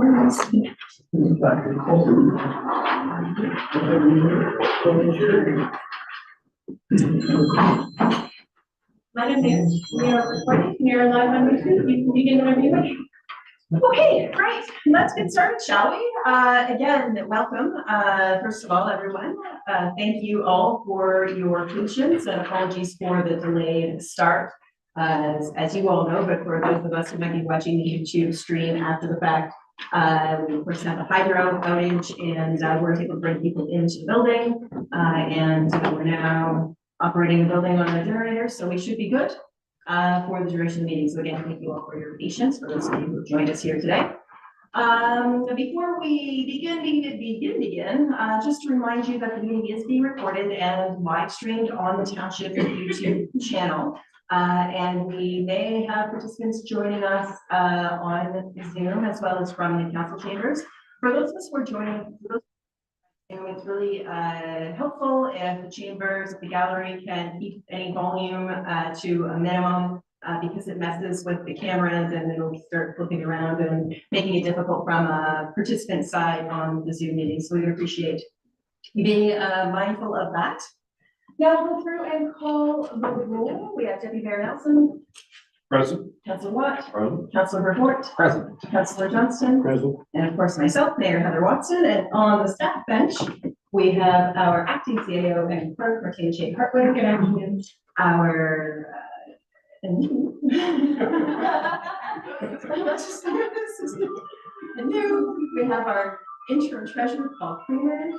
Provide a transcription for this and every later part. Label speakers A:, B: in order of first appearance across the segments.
A: Madam Mayor, we are recording. We are live on YouTube. You can begin whenever you wish. Okay, great. Let's get started, shall we? Again, welcome. First of all, everyone, thank you all for your patience and apologies for the delayed start. As you all know, but for those of us who might be watching the YouTube stream after the fact, we of course have a hydro outage and we're able to bring people into the building and we're now operating the building on a generator, so we should be good for the duration of the meeting. So again, thank you all for your patience, for those of you who joined us here today. Before we begin, just to remind you that the meeting is being recorded and live streamed on the Township YouTube channel. And we may have participants joining us on Zoom as well as from the council chambers. For those of us who are joining, it's really helpful if the chambers, the gallery can keep any volume to a minimum because it messes with the cameras and it'll start flipping around and making it difficult from a participant side on the Zoom meeting. So we appreciate you being mindful of that. Now we'll go through and call the roll. We have Deputy Mayor Nelson.
B: Present.
A: Councilor Watt.
B: Present.
A: Councilor Report.
B: Present.
A: Councilor Johnston.
B: Present.
A: And of course myself, Mayor Heather Watson. And on the staff bench, we have our acting CAO and clerk, Martina Shea Hartwig. Good afternoon. Our let's just look at this. And new, we have our interim treasurer, Paul Creamer.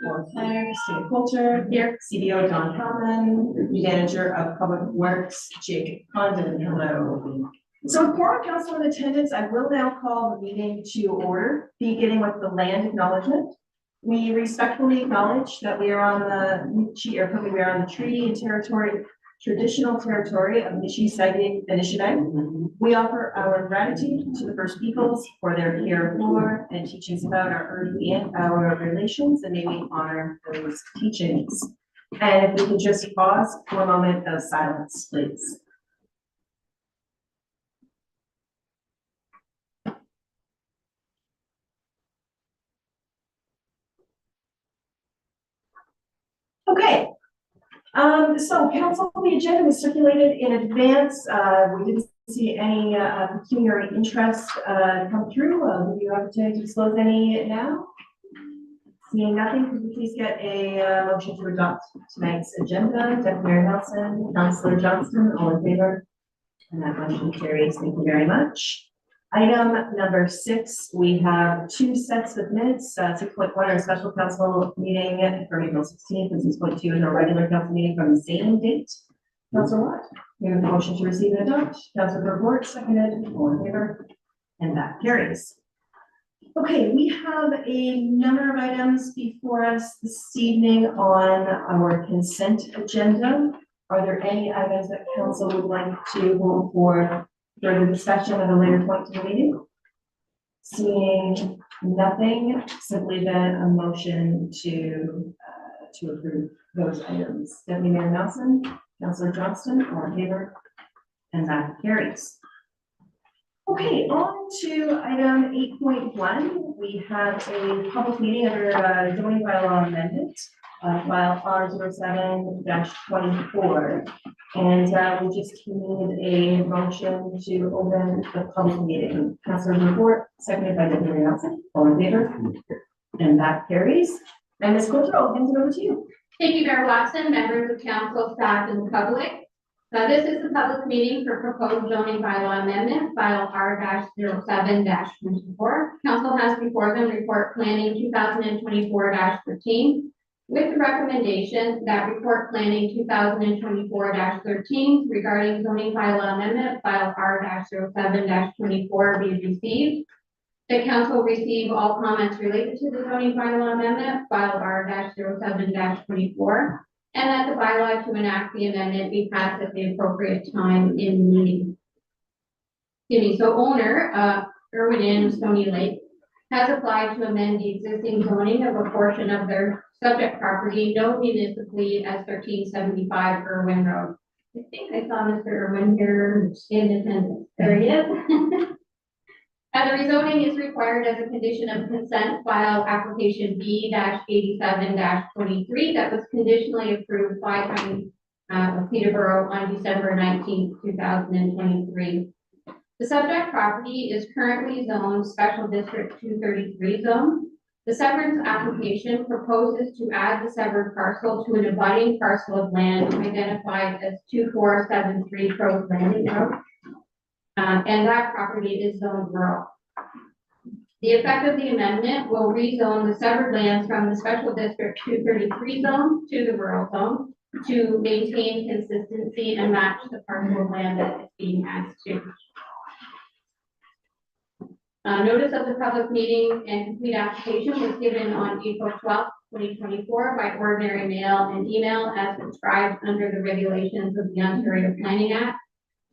A: Board planner, Christina Coulter here, CDO Don Hellman, manager of Public Works, Jake Condon. Hello. So for our council in attendance, I will now call the meeting to order, beginning with the land acknowledgement. We respectfully acknowledge that we are on the treaty and territory, traditional territory of Anishinaabe. We offer our gratitude to the First Peoples for their care for and teachings about our earth and our relations, and may we honor those teachings. And if we can just pause for a moment of silence, please. Okay. So council, the agenda was circulated in advance. We didn't see any pecuniary interest come through. Do you have to disclose any now? Seeing nothing, could you please get a motion to adopt tonight's agenda? Deputy Mayor Nelson, Councilor Johnston, all in favor? And that motion carries. Thank you very much. Item number 6, we have 2 sets of minutes. 6.1, our special council meeting from April 16th, and 6.2 is our regular council meeting from the same date. Councilor Watt, we have a motion to receive and adopt. Councilor Report, seconded, all in favor, and that carries. Okay, we have a number of items before us this evening on our consent agenda. Are there any items that council would like to hold for further discussion at a later point to the meeting? Seeing nothing, simply then a motion to approve those items. Deputy Mayor Nelson, Councilor Johnston, all in favor, and that carries. Okay, on to item 8.1. We have a public meeting under zoning bylaw amendment, file R07-24. And we just need a motion to open the public meeting. Councilor Report, seconded by Deputy Mayor Nelson. All in favor? And that carries. And Ms. Coulter, I'll hand it over to you.
C: Thank you, Mayor Watson, members of council, staff, and the public. This is the public meeting for proposed zoning bylaw amendment, file R-07-24. Council has before them report planning 2024-13. with the recommendation that report planning 2024-13 regarding zoning bylaw amendment file R-07-24 be received. The council receive all comments related to the zoning bylaw amendment file R-07-24 and that the bylaw to enact the amendment be passed at the appropriate time in the meeting. So owner, Irwin Inn, Stony Lake, has applied to amend the existing zoning of a portion of their subject property known municipally as 1375 Irwin Road. I think I saw Mr. Irwin here in attendance. There he is. And the rezoning is required as a condition of consent file application B-87-23 that was conditionally approved by County of Peterborough on December 19th, 2023. The subject property is currently zoned Special District 233 zone. The severance application proposes to add the severed parcel to an abutting parcel of land identified as 2473 Crows Landing Road. And that property is zoned rural. The effect of the amendment will rezone the severed lands from the Special District 233 zone to the rural zone to maintain consistency and match the parcel of land that is being added to. Notice of the public meeting and complete application was given on April 12th, 2024 by ordinary mail and email as prescribed under the regulations of the Ontario Planning Act.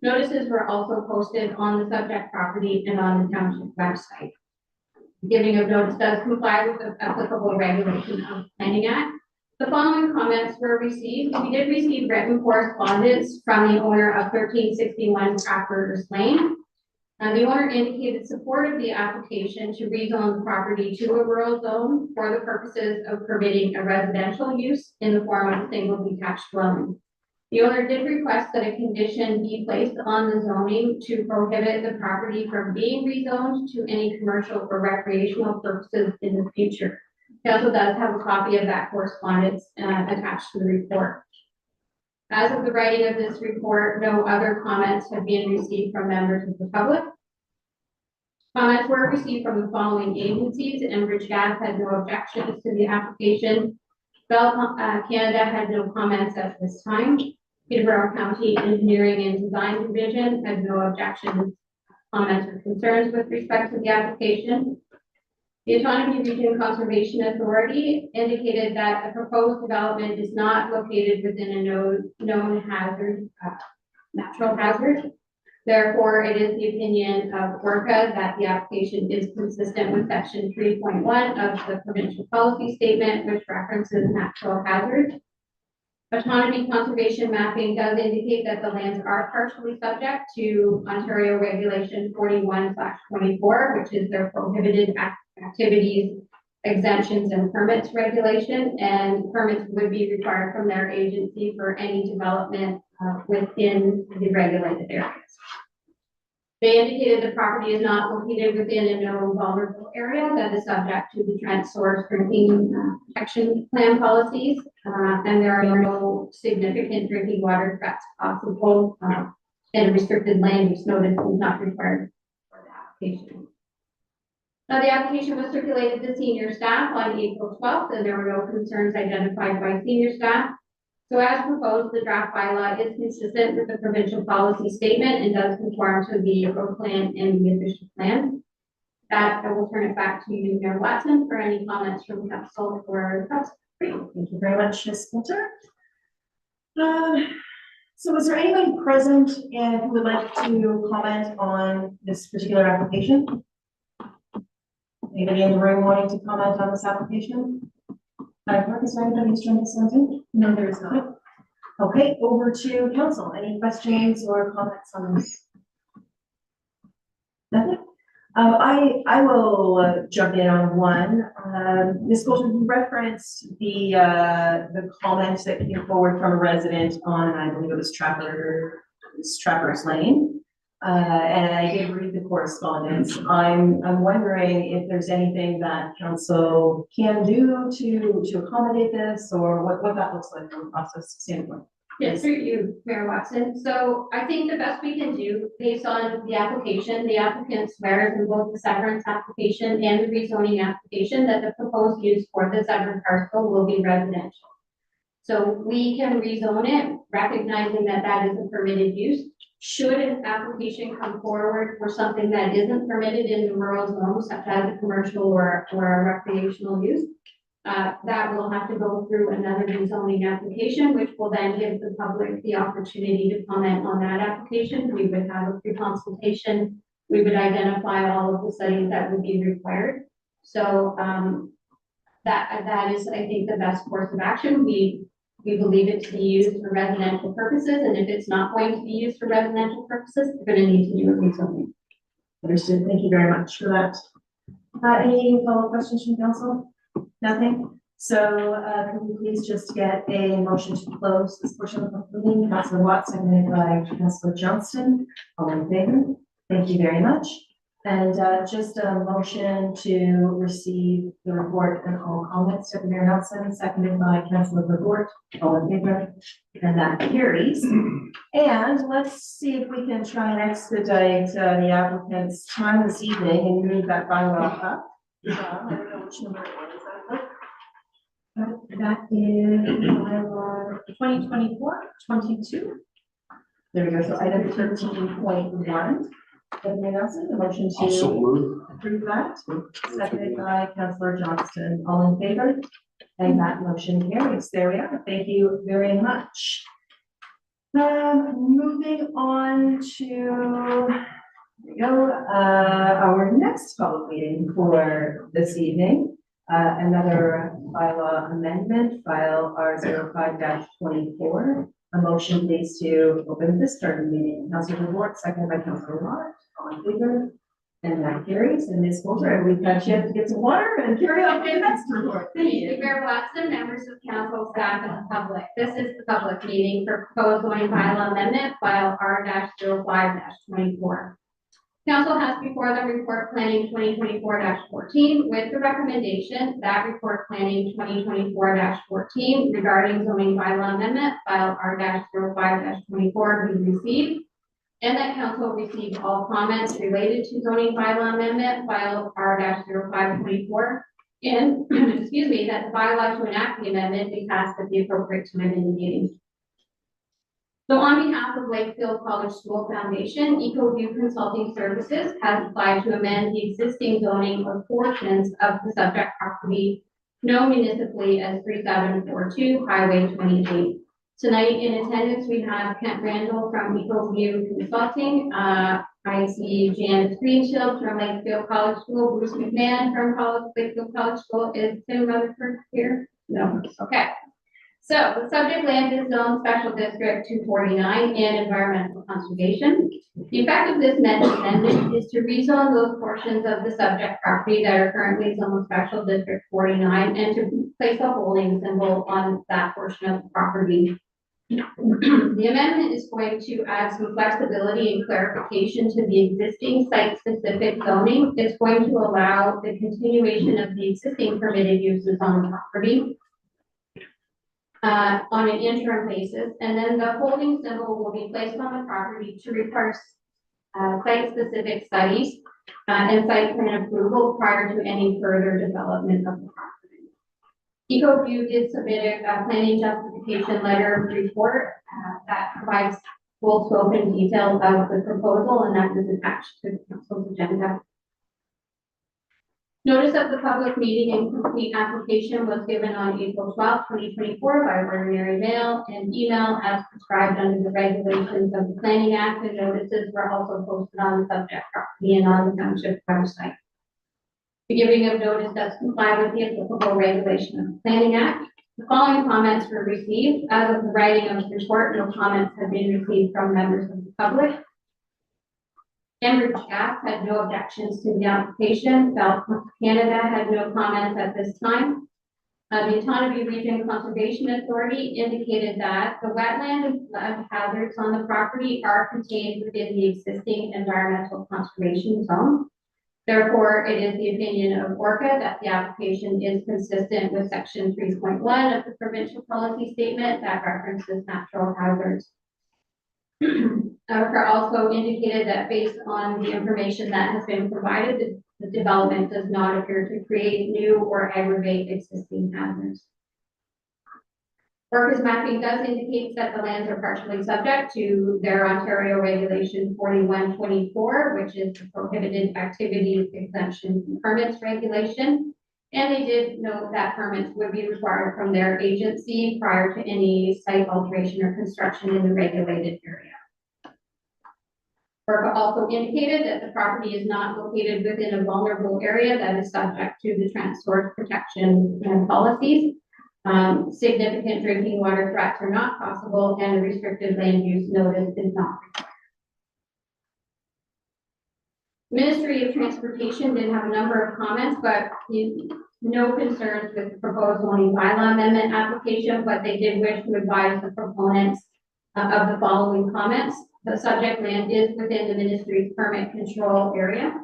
C: Notices were also posted on the subject property and on the township website. Giving of notice does comply with the applicable regulation of the Planning Act. The following comments were received. We did receive written correspondence from the owner of 1361 Crackers Lane. The owner indicated support of the application to rezone the property to a rural zone for the purposes of permitting a residential use in the form of a single detached dwelling. The owner did request that a condition be placed on the zoning to prohibit the property from being rezoned to any commercial or recreational purposes in the future. He also does have a copy of that correspondence attached to the report. As of the writing of this report, no other comments have been received from members of the public. Comments were received from the following agencies. Enbridge Gas had no objections to the application. Bell Canada had no comments at this time. Peterborough County Engineering and Design Division had no objections, comments, or concerns with respect to the application. The Autonomy Region Conservation Authority indicated that the proposed development is not located within a known hazard, natural hazard. Therefore, it is the opinion of ORCA that the application is consistent with section 3.1 of the provincial policy statement, which references natural hazards. Autonomy conservation mapping does indicate that the lands are partially subject to Ontario Regulation 41/24, which is their prohibited activities, exemptions, and permits regulation, and permits would be required from their agency for any development within the regulated areas. They indicated the property is not located within a known vulnerable area that is subject to the Trent Source Drinking Protection Plan policies, and there are no significant drinking water threats possible, and a restricted land use notice is not required for the application. Now, the application was circulated to senior staff on April 12th, and there were no concerns identified by senior staff. So as proposed, the draft bylaw is consistent with the provincial policy statement and does conform to the road plan and the official plan. That I will turn it back to you, Mayor Watson, for any comments from council or council.
A: Thank you very much, Ms. Splinter. So is there anybody present and who would like to comment on this particular application? Anybody in the room wanting to comment on this application? Mark, is there anybody who's trying to send in? No, there is not. Okay, over to council. Any questions or comments on this? Nothing? I will jump in on one. Ms. Golden, you referenced the comments that came forward from a resident on, I believe it was Trappers Lane. And I did read the correspondence. I'm wondering if there's anything that council can do to accommodate this, or what that looks like from a process standpoint.
C: Yes, through you, Mayor Watson. So I think the best we can do based on the application, the applicant swears in both the severance application and the rezoning application that the proposed use for the severed parcel will be residential. So we can rezone it, recognizing that that is a permitted use. Should an application come forward for something that isn't permitted in the rural zone, such as a commercial or a recreational use, that will have to go through another rezoning application, which will then give the public the opportunity to comment on that application. We would have a pre-consultation. We would identify all of the studies that would be required. So that is, I think, the best course of action. We believe it to be used for residential purposes, and if it's not going to be used for residential purposes, we're going to need to do a rezoning.
A: Understood. Thank you very much for that. Any follow-up questions from council? Nothing? So, can we please just get a motion to close this portion of the meeting? Councilor Watt, seconded by Councilor Johnston. All in favor? Thank you very much. And just a motion to receive the report and all comments. Deputy Mayor Nelson, seconded by Councilor Report. All in favor? And that carries. And let's see if we can try and expedite the applicant's time this evening and move that bylaw up. I don't know which number it was. That is bylaw 2024-22. There we go. So item 13.1. Deputy Nelson, the motion
B: Also
A: to
B: move.
A: approve that, seconded by Councilor Johnston. All in favor? And that motion carries. There we are. Thank you very much. Moving on to, there we go, our next public meeting for this evening. Another bylaw amendment, file R05-24. A motion please to open this part of the meeting. Councilor Report, seconded by Councilor Watt. All in favor? And that carries. And Ms. Coulter, we've got you to get some water and carry on the next report.
C: Thank you, Mayor Watson, members of council, staff, and the public. This is the public meeting for proposed zoning bylaw amendment, file R-05-24. Council has before the report planning 2024-14 with the recommendation that report planning 2024-14 regarding zoning bylaw amendment, file R-05-24 be received, and that council received all comments related to zoning bylaw amendment, file R-05-24, and, excuse me, that the bylaw to enact the amendment be passed at the appropriate time in the meeting. So on behalf of Lakefield College School Foundation, EcoView Consulting Services has applied to amend the existing zoning of portions of the subject property known municipally as 3742 Highway 28. Tonight in attendance, we have Kent Randall from EcoView Consulting. I see Jan Greenshield from Lakefield College School, Bruce McMahon from Lakefield College School. Is Tim Rutherford here? No. Okay. So the subject land is zoned Special District 249 and Environmental Conservation. The effect of this amendment is to rezone those portions of the subject property that are currently zoned Special District 49 and to place a holding symbol on that portion of the property. The amendment is going to add some flexibility and clarification to the existing site-specific zoning. It's going to allow the continuation of the existing permitted uses on the property on an interim basis, and then the holding symbol will be placed on the property to require site-specific studies and site plan approval prior to any further development of the property. EcoView did submit a planning justification letter report that provides full scope and details of the proposal, and that is attached to the council's agenda. Notice of the public meeting and complete application was given on April 12, 2024 by ordinary mail and email as prescribed under the regulations of the Planning Act, and notices were also posted on the subject property and on the township website. The giving of notice does comply with the applicable regulation of the Planning Act. The following comments were received. As of the writing of the report, no comments have been received from members of the public. Enbridge Gas had no objections to the application. Bell Canada had no comments at this time. The Autonomy Region Conservation Authority indicated that the wetland and flood hazards on the property are contained within the existing environmental conservation zone. Therefore, it is the opinion of ORCA that the application is consistent with section 3.1 of the provincial policy statement that references natural hazards. ORCA also indicated that based on the information that has been provided, the development does not appear to create new or aggravate existing hazards. ORCA's mapping does indicate that the lands are partially subject to their Ontario Regulation 4124, which is the prohibited activities exemption from permits regulation. And they did note that permits would be required from their agency prior to any site alteration or construction in the regulated area. ORCA also indicated that the property is not located within a vulnerable area that is subject to the transport protection and policies. Significant drinking water threats are not possible, and a restricted land use notice is not required. Ministry of Transportation did have a number of comments, but no concerns with the proposed zoning bylaw amendment application, but they did wish to advise the proponents of the following comments. The subject land is within the ministry's permit control area.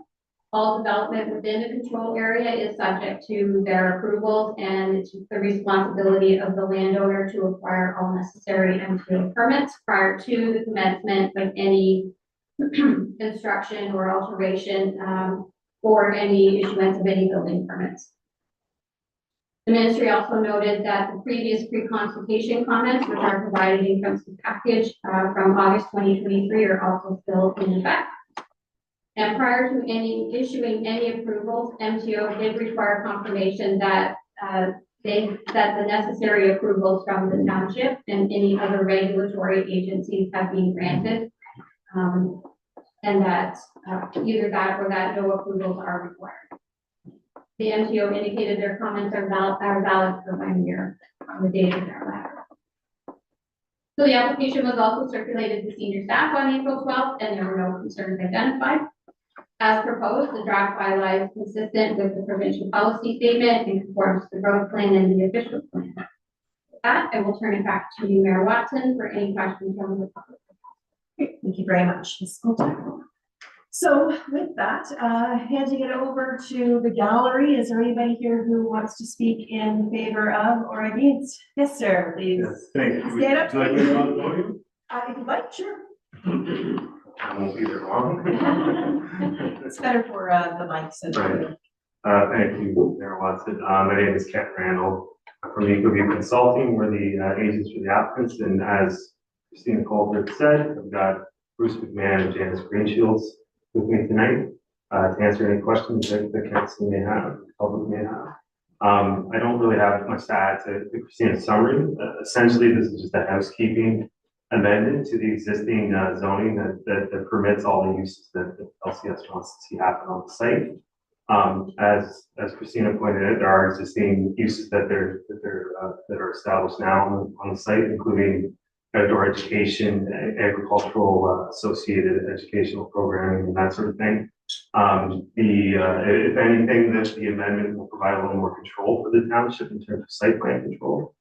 C: All development within the control area is subject to their approvals, and it's the responsibility of the landowner to acquire all necessary MTO permits prior to the commencement of any construction or alteration, or any issuance of any building permits. The ministry also noted that the previous pre-consultation comments, which are provided in council package from August 2023, are also still in effect. And prior to issuing any approvals, MTO did require confirmation that that the necessary approvals from the township and any other regulatory agencies have been granted, and that either that or that no approvals are required. The MTO indicated their comments are valid for 1 year on the date of their letter. So the application was also circulated to senior staff on April 12th, and there were no concerns identified. As proposed, the draft bylaw is consistent with the provincial policy statement and conforms to the road plan and the official plan. With that, I will turn it back to you, Mayor Watson, for any questions from the public.
A: Great, thank you very much, Ms. Coulter. So with that, handing it over to the gallery, is there anybody here who wants to speak in favor of or against? Yes, sir, please.
B: Yes, thank you.
A: Stand up.
B: Would you like me to go on the podium?
A: If you'd like, sure.
B: I won't be there long.
A: It's better for the mics. And
B: Right. Thank you, Mayor Watson. My name is Kent Randall. I'm from Ecoview Consulting. We're the agents for the applicants, and as Christina Coulter said, I've got Bruce McMahon and Janice Greenshields with me tonight to answer any questions that council may have, the public may have. I don't really have much to add to Christina's summary. Essentially, this is just a housekeeping amendment to the existing zoning that permits all the uses that the LCS wants to see happen on the site. As Christina pointed out, there are existing uses that are established now on the site, including outdoor education, agricultural associated educational programming, and that sort of thing. If anything, the amendment will provide a little more control for the township in terms of site plan control,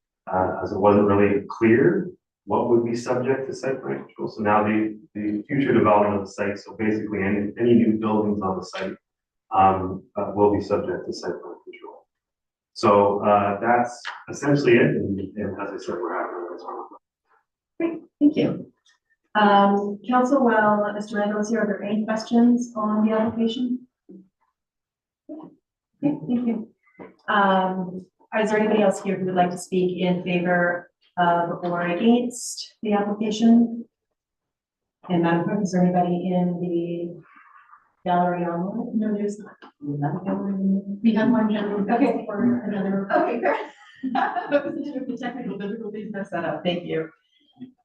B: as it wasn't really clear what would be subject to site plan control. So now the future development of the site, so basically any new buildings on the site will be subject to site plan control. So that's essentially it, and as I said, we're happy with this one.
A: Great, thank you. Council, while Mr. Randall is here, are there any questions on the application? Okay, thank you. Is there anybody else here who would like to speak in favor of or against the application? And Madam Clerk, is there anybody in the gallery online? No, there's not. We have one gentleman. Okay. For another. Okay, great. The technical difficulties messed that up. Thank you.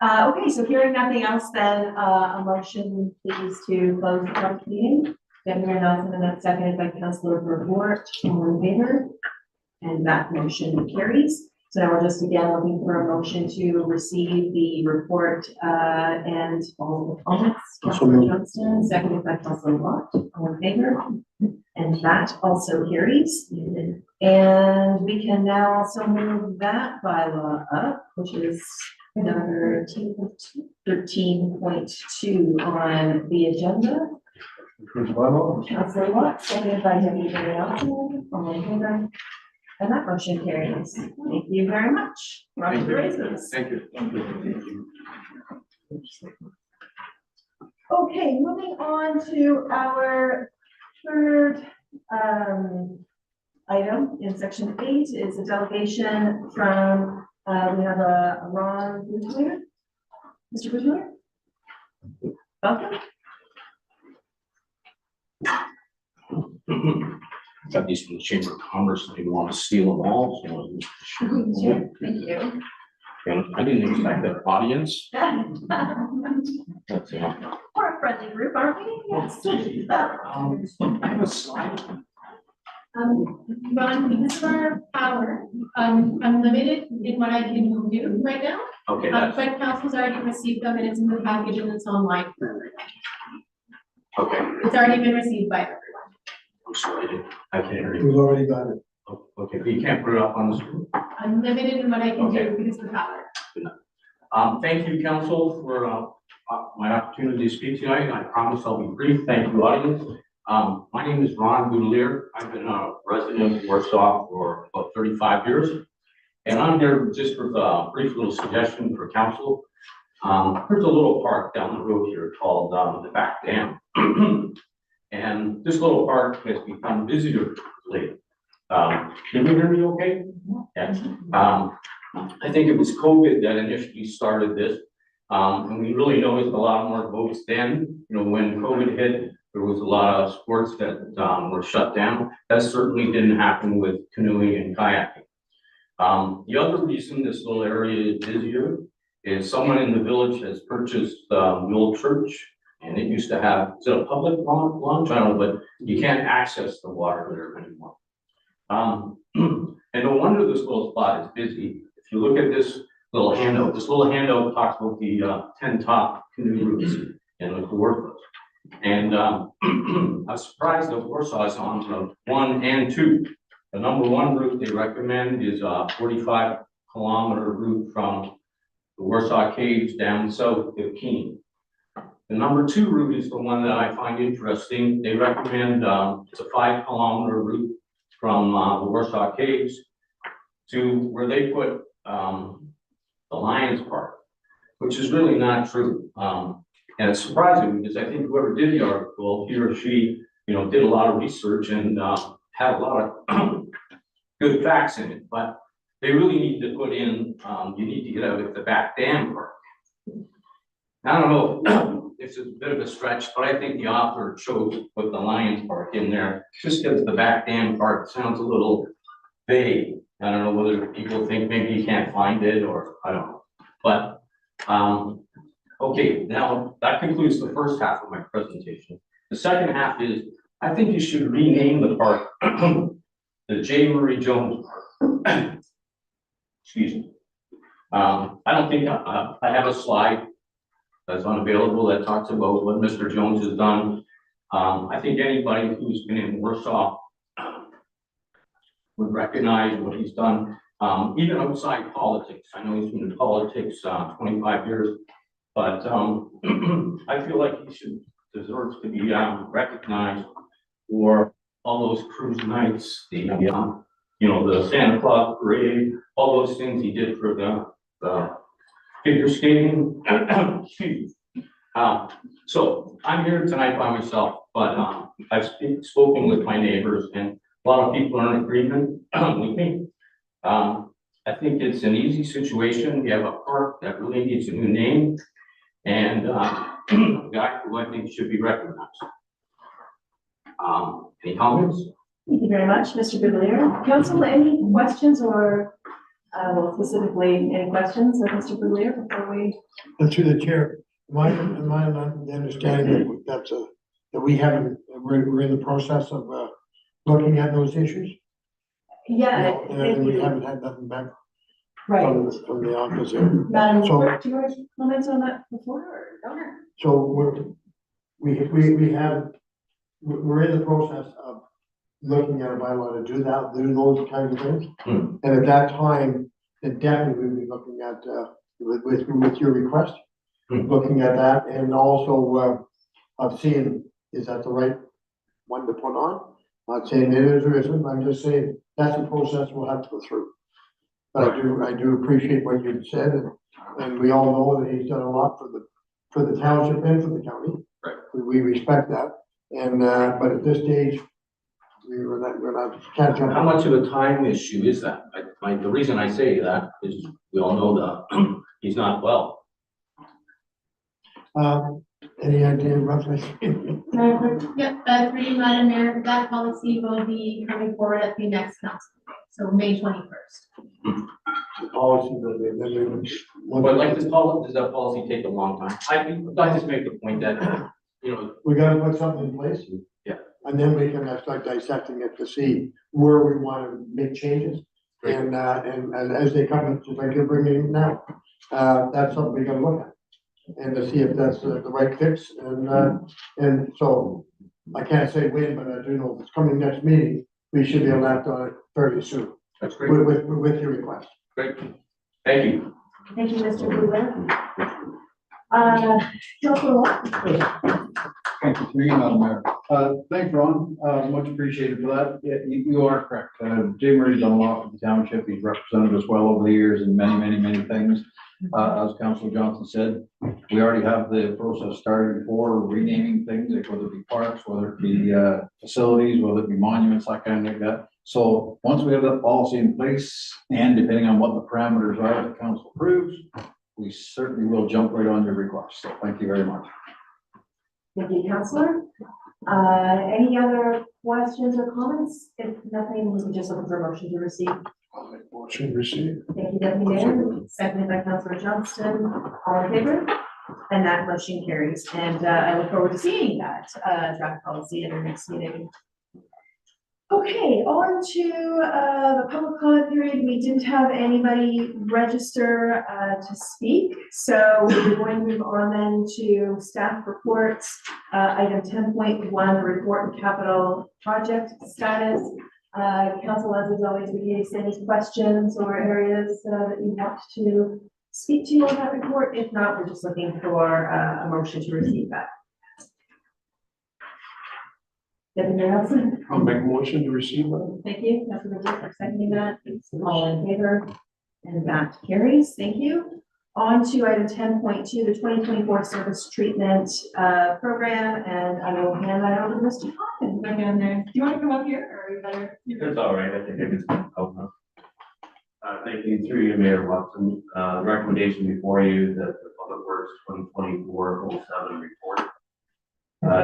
A: Okay, so hearing nothing else, then a motion please to close the public meeting. Deputy Nelson, and that's seconded by Councilor Report. All in favor? And that motion carries. So now we're just again looking for a motion to receive the report and all the comments. Councilor Johnston, seconded by Councilor Watt. All in favor? And that also carries. And we can now also move that bylaw up, which is number 13.2 on the agenda. Councilor Watt, seconded by Deputy Mayor Nelson. All in favor? And that motion carries. Thank you very much.
B: Thank you.
A: Okay, moving on to our third item in section 8 is a delegation from, we have a Ron Boutelier. Mr. Boutelier? Welcome.
D: Got these from the Chamber of Commerce, and they want to steal them all, so.
A: Sure, thank you.
D: And I didn't expect that audience. That's,
A: We're a friendly group, aren't we? Yes.
D: I have a slide.
E: Ron, because of our power, I'm limited in what I can do right now.
D: Okay,
E: But council's already received them and it's in the package and it's online.
D: Okay,
E: It's already been received by everyone.
D: I'm sorry, I can't hear you.
F: We've already got it.
D: Okay, but you can't put it up on the screen.
E: I'm limited in what I can
D: Okay.
E: do because of the power.
D: Thank you, council, for, my opportunity to speak tonight. I promise I'll be brief. Thank you, audience. My name is Ron Boudelier. I've been a resident of Warsaw for about 35 years. And I'm here just with a brief little suggestion for council. There's a little park down the road here called, the Back Dam. And this little park has become busier lately. Can you hear me okay? Yes. I think it was COVID that initially started this. And we really noticed a lot more boats then. You know, when COVID hit, there was a lot of sports that were shut down. That certainly didn't happen with canoeing and kayaking. The other reason this little area is busier is someone in the village has purchased the old church, and it used to have, is it a public launch? I don't know, but you can't access the water there anymore. And no wonder this little spot is busy. If you look at this little handout talks about the 10 top canoe routes in the Warsaw. And I was surprised that Warsaw is on the 1 and 2. The number 1 route they recommend is a 45-kilometer route from the Warsaw Caves down south to Keene. The number 2 route is the one that I find interesting. They recommend it's a 5-kilometer route from the Warsaw Caves to where they put the Lions Park, which is really not true. And it's surprising because I think whoever did the article, he or she, you know, did a lot of research and had a lot of good facts in it. But they really need to put in, you need to get out at the Back Dam Park. I don't know, it's a bit of a stretch, but I think the author chose to put the Lions Park in there just because the Back Dam Park sounds a little vague. I don't know whether people think maybe you can't find it or I don't know. But, okay, now that concludes the first half of my presentation. The second half is, I think you should rename the park the J. Murray Jones Park. Excuse me. I don't think I have a slide that's unavailable that talks about what Mr. Jones has done. I think anybody who's been in Warsaw would recognize what he's done, even outside politics. I know he's been in politics 25 years, but I feel like he deserves to be recognized for all those cruise nights, the you know, the Santa Claus parade, all those things he did for the figure skating. So I'm here tonight by myself, but I've spoken with my neighbors and a lot of people are in agreement with me. I think it's an easy situation. We have a park that really needs a new name and a guy who I think should be recognized. Any comments?
A: Thank you very much, Mr. Boudelier. Council, any questions or, well, specifically, any questions of Mr. Boudelier before we?
F: And through the chair, am I understanding that that we haven't, we're in the process of looking at those issues?
A: Yeah.
F: And we haven't had nothing back
A: Right.
F: from the office here.
A: Madam
F: So-
A: Clerk, do you want to comment on that before or Donor?
F: So we're in the process of looking at a bylaw to do those kinds of things.
D: Hmm.
F: And at that time, then definitely we'll be looking at, with your request,
D: Hmm.
F: looking at that and also, of seeing, is that the right one to put on? Not saying it is or isn't, I'm just saying that's a process we'll have to go through. But I do appreciate what you said and we all know that he's done a lot for the township and for the county.
D: Right.
F: We respect that. And, but at this stage, we're not, can't jump.
D: How much of a time issue is that? The reason I say that is we all know that he's not well.
F: Any idea roughly?
E: Yep, through you, Madam Mayor, that policy will be coming forward at the next council, meeting, so May 21st.
F: Policy that
D: But like does that policy take a long time? I just make the point that, you know.
F: we gotta put something in place.
D: Yeah.
F: And then we can start dissecting it to see where we want to make changes.
D: Great.
F: And as they come, just like you're bringing it now, that's something we gotta look at. and to see if that's the right fix, and so I can't say when, but I do know it's coming next meeting, we should be able to act on it fairly soon,
D: That's great.
F: with your request.
D: Great. Thank you.
A: Thank you, Mr. Blumer. Councilor Watt?
G: Thank you, through you, Madam Mayor. Thanks, Ron, much appreciated for that. Yeah, you are correct. Jay Murray's done a lot for the township. He's represented us well over the years in many things. As Councilor Johnson said, we already have the process started for renaming things, like whether it be parks, whether it be facilities, whether it be monuments, that kind of like that. So once we have that policy in place, and depending on what the parameters are that council approves, we certainly will jump right on your request. So thank you very much.
A: Thank you, Councilor. Any other questions or comments? If nothing, we can just look for a motion to receive.
F: I'll make motion received.
A: Thank you, Deputy Mayor, seconded by Councilor Johnston. All in favor? And that motion carries. And I look forward to seeing that draft policy at our next meeting. Okay, on to the public comment period. We didn't have anybody register to speak, so we're going to move on then to staff reports. Item 10.1, report and capital project status. Council, as is always the case, any questions or areas that you want to speak to on that report? If not, we're just looking for a motion to receive that. Deputy Mayor Nelson?
F: I'll make motion to receive that.
A: Thank you, Councilor Dick, for seconding that. All in favor? And that carries. Thank you. On to item 10.2, the 2024 service treatment program, and I will hand that over to Mr. Hawkins again there. Do you want to come up here, or are you better?
B: It's all right, I think I can help now. Thank you, through you, Mayor Watson. Recommendation before you that the Public Works 2024-07 report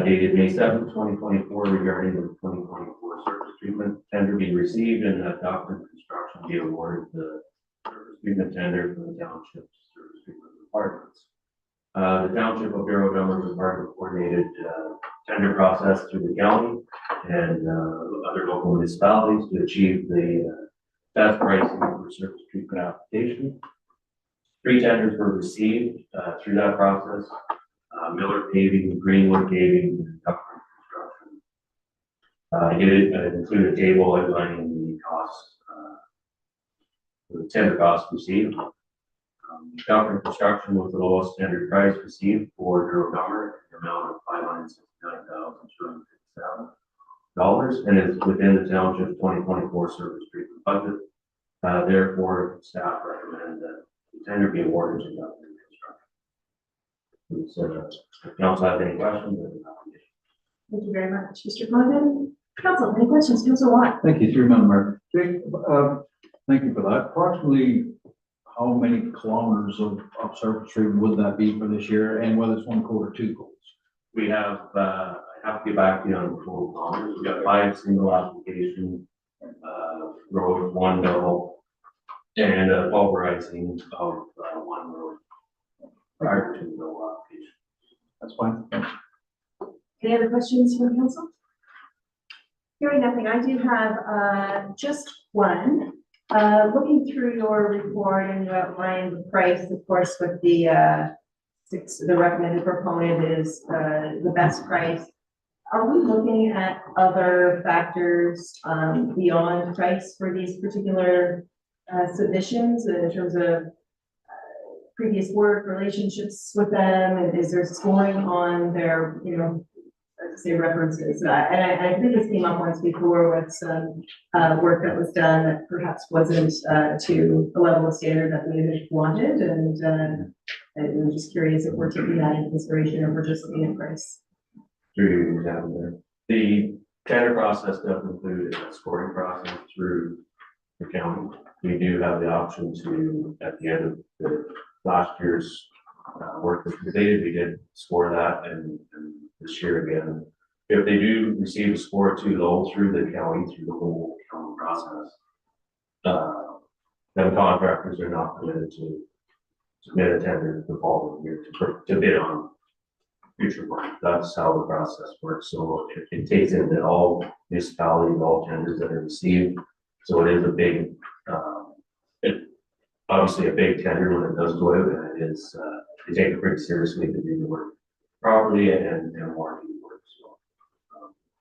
B: dated May 7th, 2024, regarding the 2024 surface treatment tender be received and that Document Construction be awarded the surface treatment tender for the township surface treatment departments. The township of Douro-Dummer was part of a coordinated tender process through the county and other local municipalities to achieve the best pricing for surface treatment application. 3 tenders were received through that process. Miller Paving, Greenwood Paving, and Document Construction. I did include a table outlining the costs, the tender costs received. Document Construction was the lowest tender price received for Douro-Dummer, the amount of $569,257, and is within the township's 2024 service treatment budget. Therefore, staff recommend that the tender be awarded to Document Construction. If council have any questions,
A: Thank you very much, Mr. Condon. Council, any questions? Councilor Watt?
G: Thank you, through Madam Mayor. Jake, thank you for that. Approximately how many kilometers of surface treatment would that be for this year, and whether it's 1 coat or 2 coats?
B: we have, I have to get back to you on the total kilometers. We've got 5 single application roads, 1 double, and a pulverizing of 1 road prior to the double application.
G: That's fine. Thanks.
A: Any other questions from council? Hearing nothing, I do have just one. Looking through your report, and you outlined the price, of course, with the recommended proponent is the best price. Are we looking at other factors beyond price for these particular submissions in terms of previous work, relationships with them, and is there scoring on their, say references? And I think this came up once before with some work that was done that perhaps wasn't to the level of standard that we had wanted, and I'm just curious if we're taking that into consideration or we're just looking at price.
B: Through down there. The tender process does include a scoring process through the county. We do have the option to, at the end of the last year's work that's completed, we did score that, and this year again. If they do receive a score too low through the county, through the whole county process, then contractors are not permitted to submit a tender the following year to bid on future work. That's how the process works. So it takes into all municipalities, all tenders that are received. So it is a big, obviously a big tender when it does go out, and it is
H: they take it pretty seriously to do the work properly and warranty work, so.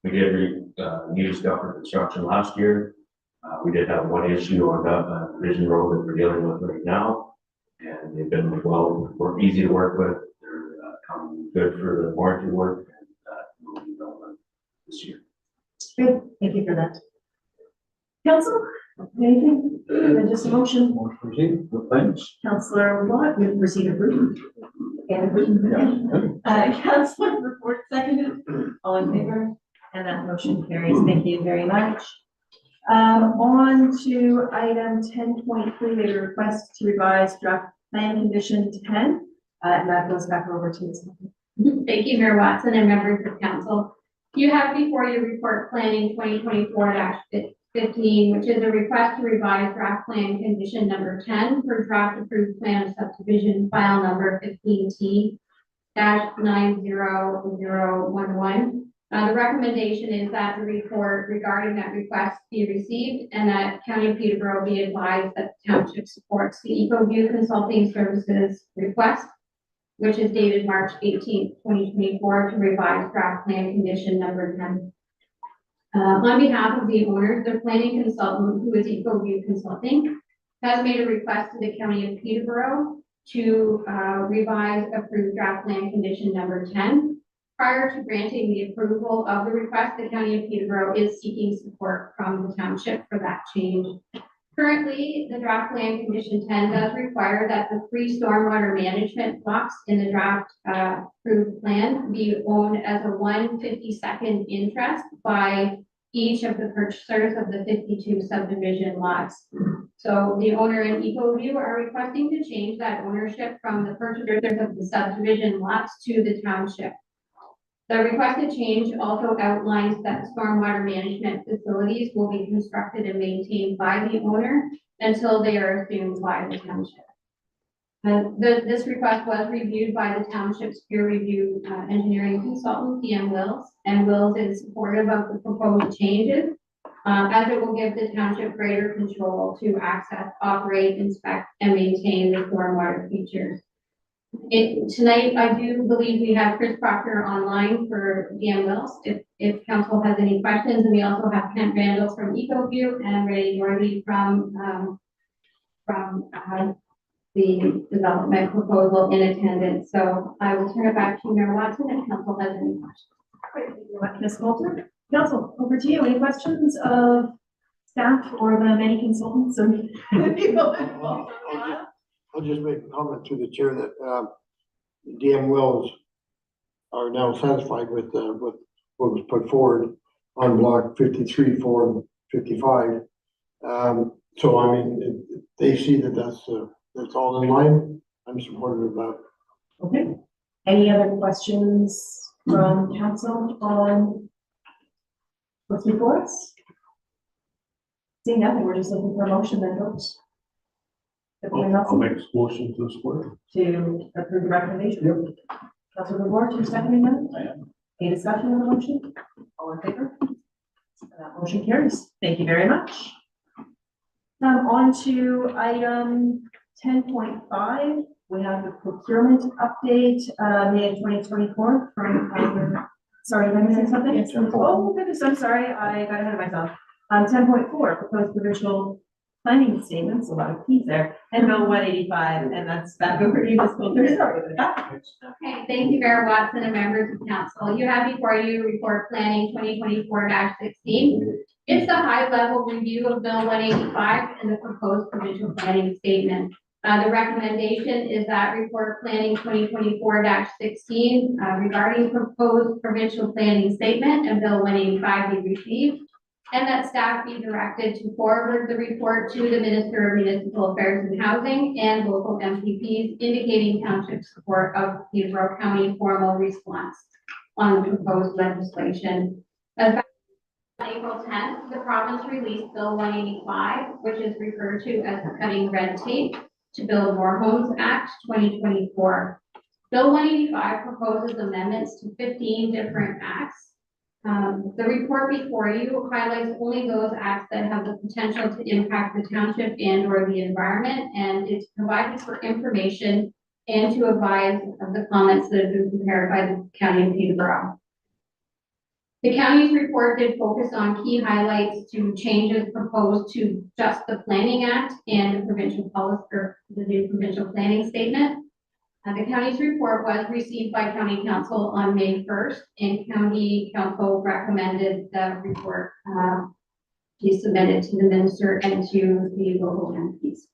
H: We did, new stuff for construction last year. We did have one issue on that, Vision Road that we're dealing with right now. And they've been easy to work with, they're, coming good for the warranty work and, will be done this year.
A: Good, thank you for that. Council, anything? Just a motion.
G: Motion proceed, with thanks.
A: Councillor Watt, you proceed approved. Councillor report seconded, all in favor, and that motion carries. Thank you very much. On to item 10.3, a request to revise draft plan condition 10, and that goes back over to Ms.
C: Thank you, Mayor Watson and members of council. You have before you report planning 2024-15, which is a request to revise draft plan condition number 10 for draft approved plan of subdivision file number 15T-90011. The recommendation is that the report regarding that request be received and that County of Peterborough be advised that the township supports the EcoView Consulting Services request, which is dated March 18th, 2024, to revise draft plan condition number 10. On behalf of the owners, the planning consultant, who is EcoView Consulting, has made a request to the County of Peterborough to revise approved draft plan condition number 10. Prior to granting the approval of the request, the County of Peterborough is seeking support from the township for that change. Currently, the draft plan condition 10 does require that the 3 stormwater management blocks in the draft approved plan be owned as a 1/52nd interest by each of the purchasers of the 52 subdivision lots. So the owner and EcoView are requesting to change that ownership from the purchasers of the subdivision lots to the township. The requested change also outlines that stormwater management facilities will be constructed and maintained by the owner until they are assumed by the township. This request was reviewed by the township's peer review engineering consultant, DM Wills, and Wills is supportive of the proposed changes, as it will give the township greater control to access, operate, inspect, and maintain the stormwater features. Tonight, I do believe we have Chris Proctor online for DM Wills, if council has any questions, and we also have Kent Randall from EcoView and Ray Norby from the development proposal in attendance. So I will turn it back to Mayor Watson if council has any questions.
A: Great, thank you very much, Ms. Coulter. Council, over to you. Any questions of staff or the many consultants or the people involved?
F: I'll just make a comment to the chair that, DM Wells are now satisfied with what was put forward on block 53, 4, and 55. So I mean, they see that that's all in line. I'm supportive of that.
A: Okay. Any other questions from council on what's before us? Seeing nothing, we're just looking for a motion then, folks.
B: I'll make a motion to support.
A: To approve the recommendation. Yep. Councilor Ward, you seconding that?
G: I am.
A: Any discussion on the motion? All in favor? That motion carries. Thank you very much. On to item 10.5. We have the procurement update, May of 2024 from, sorry, did I miss something?
F: Yes, 10.4.
A: Oh, goodness, I'm sorry. I got ahead of myself. 10.4, proposed provincial planning statements, a lot of keys there, and Bill 185, and that's back over to you, Ms. Coulter. Sorry about that.
C: Okay, thank you, Mayor Watson and members of council. You have before you report planning 2024-16. It's the high-level review of Bill 185 and the proposed provincial planning statement. The recommendation is that report planning 2024-16 regarding proposed provincial planning statement and Bill 185 be received, and that staff be directed to forward the report to the Minister of Municipal Affairs and Housing and local MPPs, indicating township support of Peterborough County formal response on the proposed legislation. On April 10th, the province released Bill 185, which is referred to as the Cutting Red Tape to Build More Homes Act 2024. Bill 185 proposes amendments to 15 different acts. The report before you highlights only those acts that have the potential to impact the township and or the environment, and it's provided for information and to advise of the comments that have been prepared by the county of Peterborough. The county's report did focus on key highlights to changes proposed to just the Planning Act and the provincial policy, or the new provincial planning statement. The county's report was received by county council on May 1st, and county council recommended the report be submitted to the minister and to the local MPs.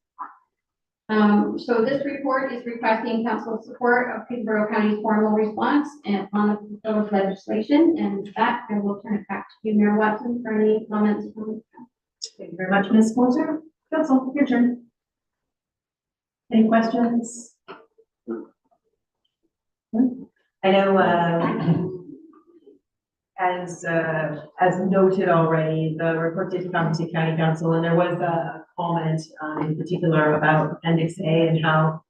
C: So this report is requesting council support of Peterborough County's formal response and on the proposed legislation. And with that, I will turn it back to you, Mayor Watson, for any comments from.
A: Thank you very much, Ms. Coulter. Council, your turn. Any questions? I know, as noted already, the report did come to county council, and there was a comment in particular about appendix A and how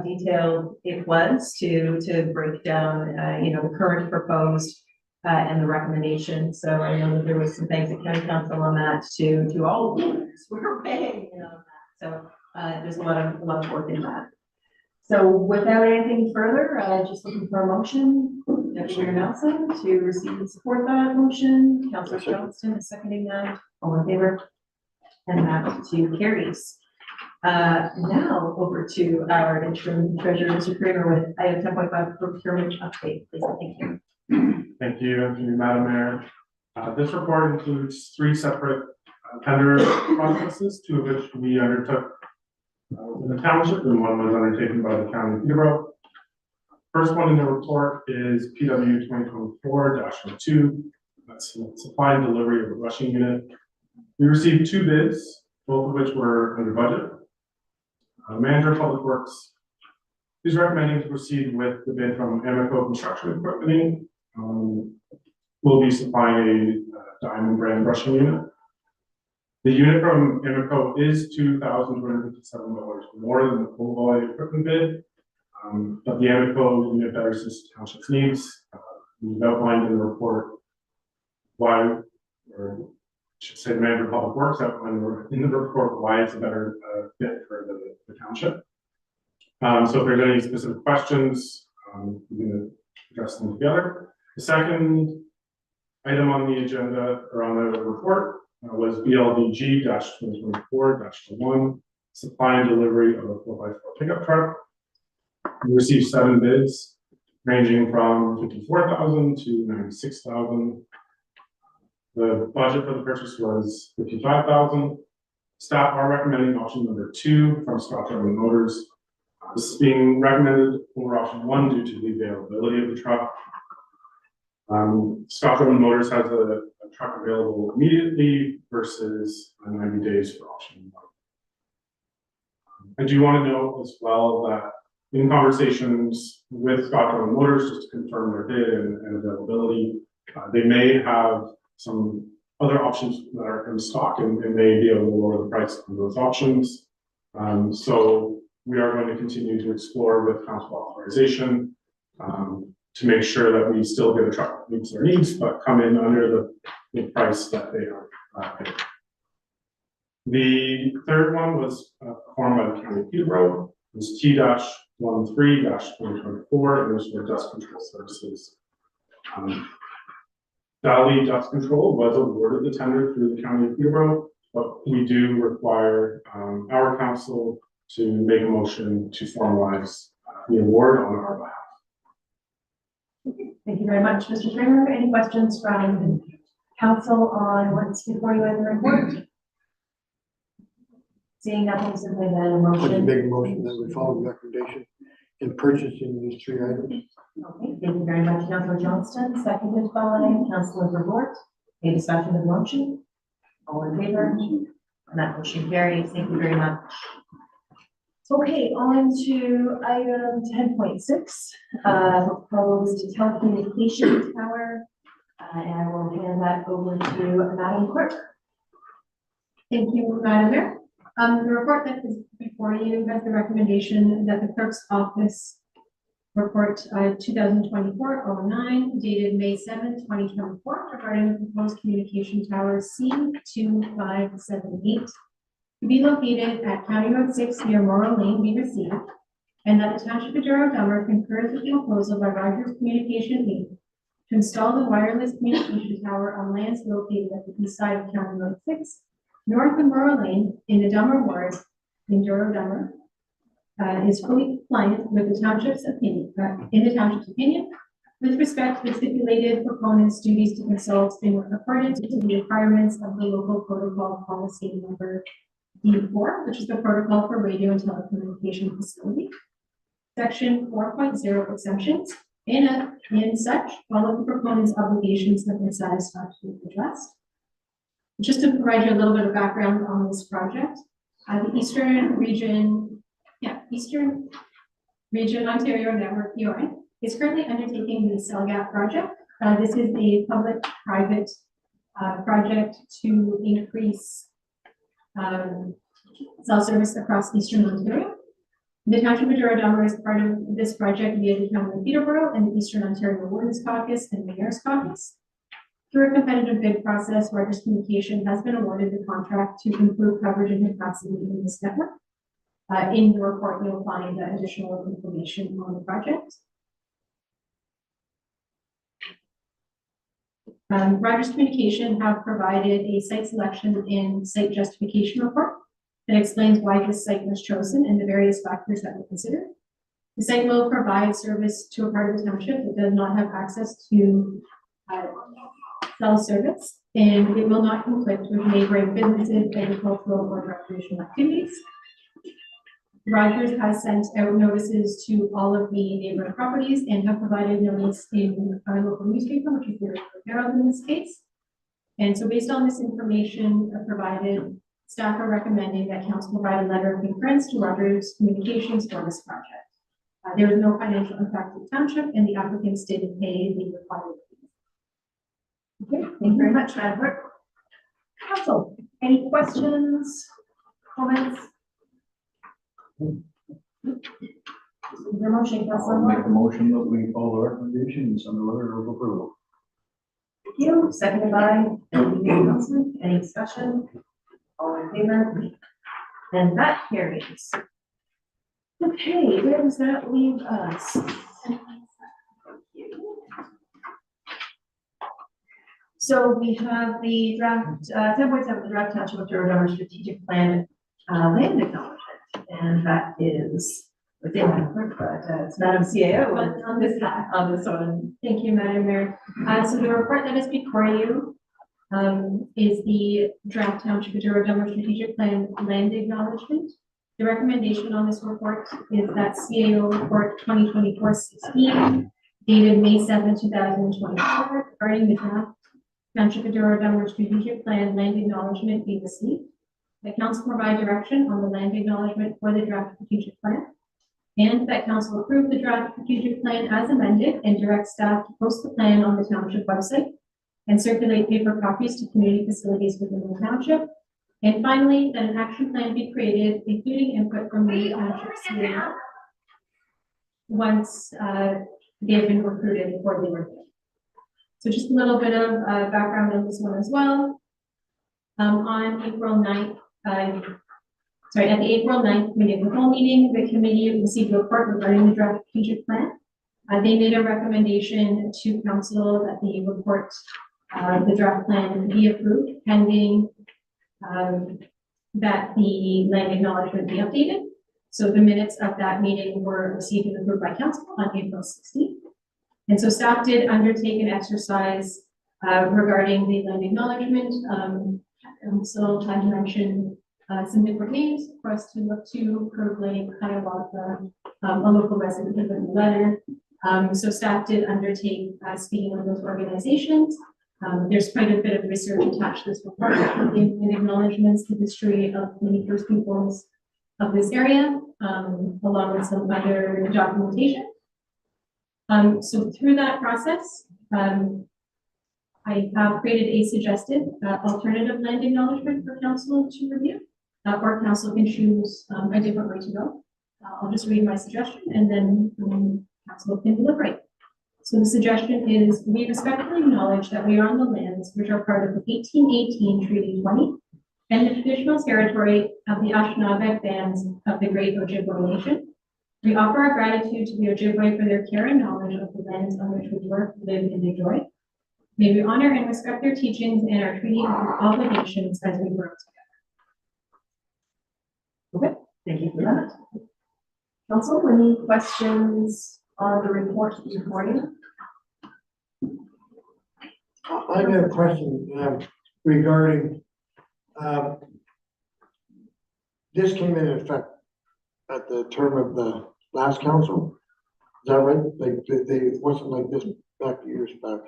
A: detailed it was to break down, the current proposed and the recommendation. So I know that there was some thanks at county council on that to all of us. We're paying on that. So there's a lot of work in that. So without anything further, just looking for a motion, Deputy Mayor Nelson, to receive and support that motion. Councillor Johnston is seconding that. All in favor? And that too carries. Now over to our interim treasurer, Mr. Kramer, with item 10.5 procurement update. Please, thank you.
I: Thank you, Madam Mayor. This report includes 3 separate tender processes, 2 of which we undertook in the township, and 1 was undertaken by the county of Peterborough. First one in the report is PW 2024-02. That's supply and delivery of a rushing unit. We received 2 bids, both of which were under budget. Manager of Public Works is recommending to proceed with the bid from Amico Construction Equipment. We'll be supplying a Diamond brand brushing unit. The unit from Amico is $2,257 more than the full volume equipment bid, but the Amico unit better suits the township's needs. We've outlined in the report why, or I should say, the manager of public works outlined in the report why it's a better fit for the township. So if there's any specific questions, we're going to address them together. The second item on the agenda or on the report was BLDG-2024-1, supply and delivery of a 4x4 pickup truck. We received 7 bids ranging from $54,000 to $96,000. The budget for the purchase was $55,000. Staff are recommending option number 2 from Douro-Dummer Motors. This is being recommended over option 1 due to the availability of the truck. Douro-Dummer Motors has a truck available immediately versus 90 days for option 1. I do want to note as well that in conversations with Douro-Dummer Motors, just to confirm their bid and availability, they may have some other options that are in stock and may be able to lower the price on those options. So we are going to continue to explore with council authorization to make sure that we still get a truck that meets their needs, but come in under the price that they are paying. The third one was performed by the county of Peterborough. It was T-13-2024. It was for dust control services. Valley Dust Control was awarded the tender through the county of Peterborough, but we do require our council to make a motion to formalize the award on our behalf.
A: Thank you very much, Mr. Kramer. Any questions from council on what's before you in the report? Seeing nothing, simply then a
F: Would you
A: motion.
F: make a motion that we follow the recommendation in purchasing these 3 items?
A: Okay, thank you very much, Councilor Johnston, seconded by Councilor Verboort. Any discussion of the motion? All in favor? And that motion carries. Thank you very much. Okay, on to item 10.6, proposed telecommunications tower. And I will hand that over to Madam Clerk.
E: Thank you, Madam Mayor. The report that is before you has the recommendation that the clerk's office report 2024-09 dated May 7th, 2024 regarding the proposed communication tower C2578 to be located at County Road 6 near Morrow Lane be received, and that the Township of Douro-Dummer concurs with the proposal by Rogers Communication Inc. to install the wireless communication tower on lands located at the east side of County Road 6, north of Morrow Lane, in the Dummer Ward, in Douro-Dummer, is fully compliant with the township's opinion, with respect to the stipulated proponent's duties to consult in accordance with the requirements of the local protocol policy number D4, which is the protocol for radio and telecommunication facility. Section 4.0 exemptions. In such, all of the proponent's obligations have been satisfactorily addressed. Just to provide you a little bit of background on this project, the Eastern Region Ontario Network (EON) is currently undertaking the Cell Gap project. This is a public-private project to increase cell service across Eastern Ontario. The Township of Douro-Dummer is part of this project via the County of Peterborough and the Eastern Ontario Wardens Caucus and the Mayor's Caucus. Through a competitive bid process, Rogers Communication has been awarded the contract to improve coverage and capacity in this network. In the report, you'll find additional information on the project. Rogers Communication have provided a site selection and site justification report that explains why this site was chosen and the various factors that were considered. The site will provide service to a part of the township that does not have access to cell service, and it will not conflict with neighboring businesses, agricultural, or recreational activities. Rogers has sent out notices to all of the neighboring properties and have provided notice in our local newspaper, which is the Herald in this case. And so based on this information provided, staff are recommending that council provide a letter of concurrence to Rogers Communications for this project. There is no financial impact to the township, and the applicants did pay the required fees.
A: Okay, thank you very much, Madam Clerk. Council, any questions, comments? Your motion,
G: I'll
A: Councilor
G: make
A: Moore.
G: a motion that we follow the recommendation and send a letter of approval.
A: Thank you. Seconded by Councilor. Any discussion? All in favor? And that carries. Okay, where does that leave us? Thank you. So we have the draft, 10.7, the draft Township of Douro-Dummer strategic plan, land acknowledgement, and that is within that, but it's Madam CAO on this one.
E: Thank you, Madam Mayor. So the report that is before you is the draft Township of Douro-Dummer strategic plan land acknowledgement. The recommendation on this report is that CAO report 2024-16 dated May 7, 2024, regarding the draft Township of Douro-Dummer strategic plan land acknowledgement be received. The council provide direction on the land acknowledgement for the draft strategic plan, and that council approve the draft strategic plan as amended and direct staff to post the plan on the township website and circulate paper copies to community facilities within the township. And finally, that an action plan be created, including input from the township CAO once they have been recruited for the review. So just a little bit of background on this one as well. On April 9th, at the April 9th committee of the whole meeting, the committee received a report regarding the draft strategic plan. They made a recommendation to council that the report, the draft plan be approved pending that the land acknowledgement be updated. So the minutes of that meeting were received and approved by council on April 16th. And so staff did undertake an exercise regarding the land acknowledgement. So I mentioned some different names for us to look to: Curve Lake, Hiawatha, a local resident in the letter. So staff did undertake speaking of those organizations. There's quite a bit of research attached to this report, in acknowledgements, the history of many First Peoples of this area, along with some other documentation. So through that process, I have created a suggested alternative land acknowledgement for council to review, or council can choose a different way to go. I'll just read my suggestion and then council can deliberate. So the suggestion is: we respectfully acknowledge that we are on the lands which are part of the 1818 Treaty 20 and the traditional territory of the Anishinaabe bands of the Great Ojibwe Nation. We offer our gratitude to the Ojibwe for their care and knowledge of the lands on which we work, live, and enjoy. May we honor and respect their teachings and our treaty obligations as we grow together.
A: Thank you for that. Council, any questions on the report before you?
F: I got a question, regarding, this came in effect at the term of the last council. Is that right? Like, it wasn't like this back years back.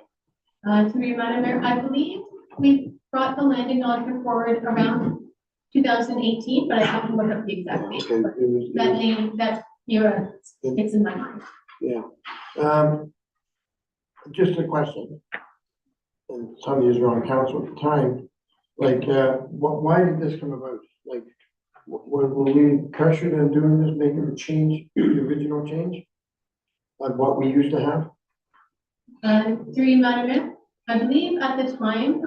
E: Through you, Madam Mayor, I believe we brought the land acknowledgement forward around 2018, but I have to look up the exact date.
F: Okay, it was-
E: That name, that era, it's in my mind.
F: Yeah, just a question. And some of you were on council at the time, like, why did this come about? Like, were we pressured in doing this, making the change, the original change? Like what we used to have?
E: Through you, Madam Mayor, I believe at the time,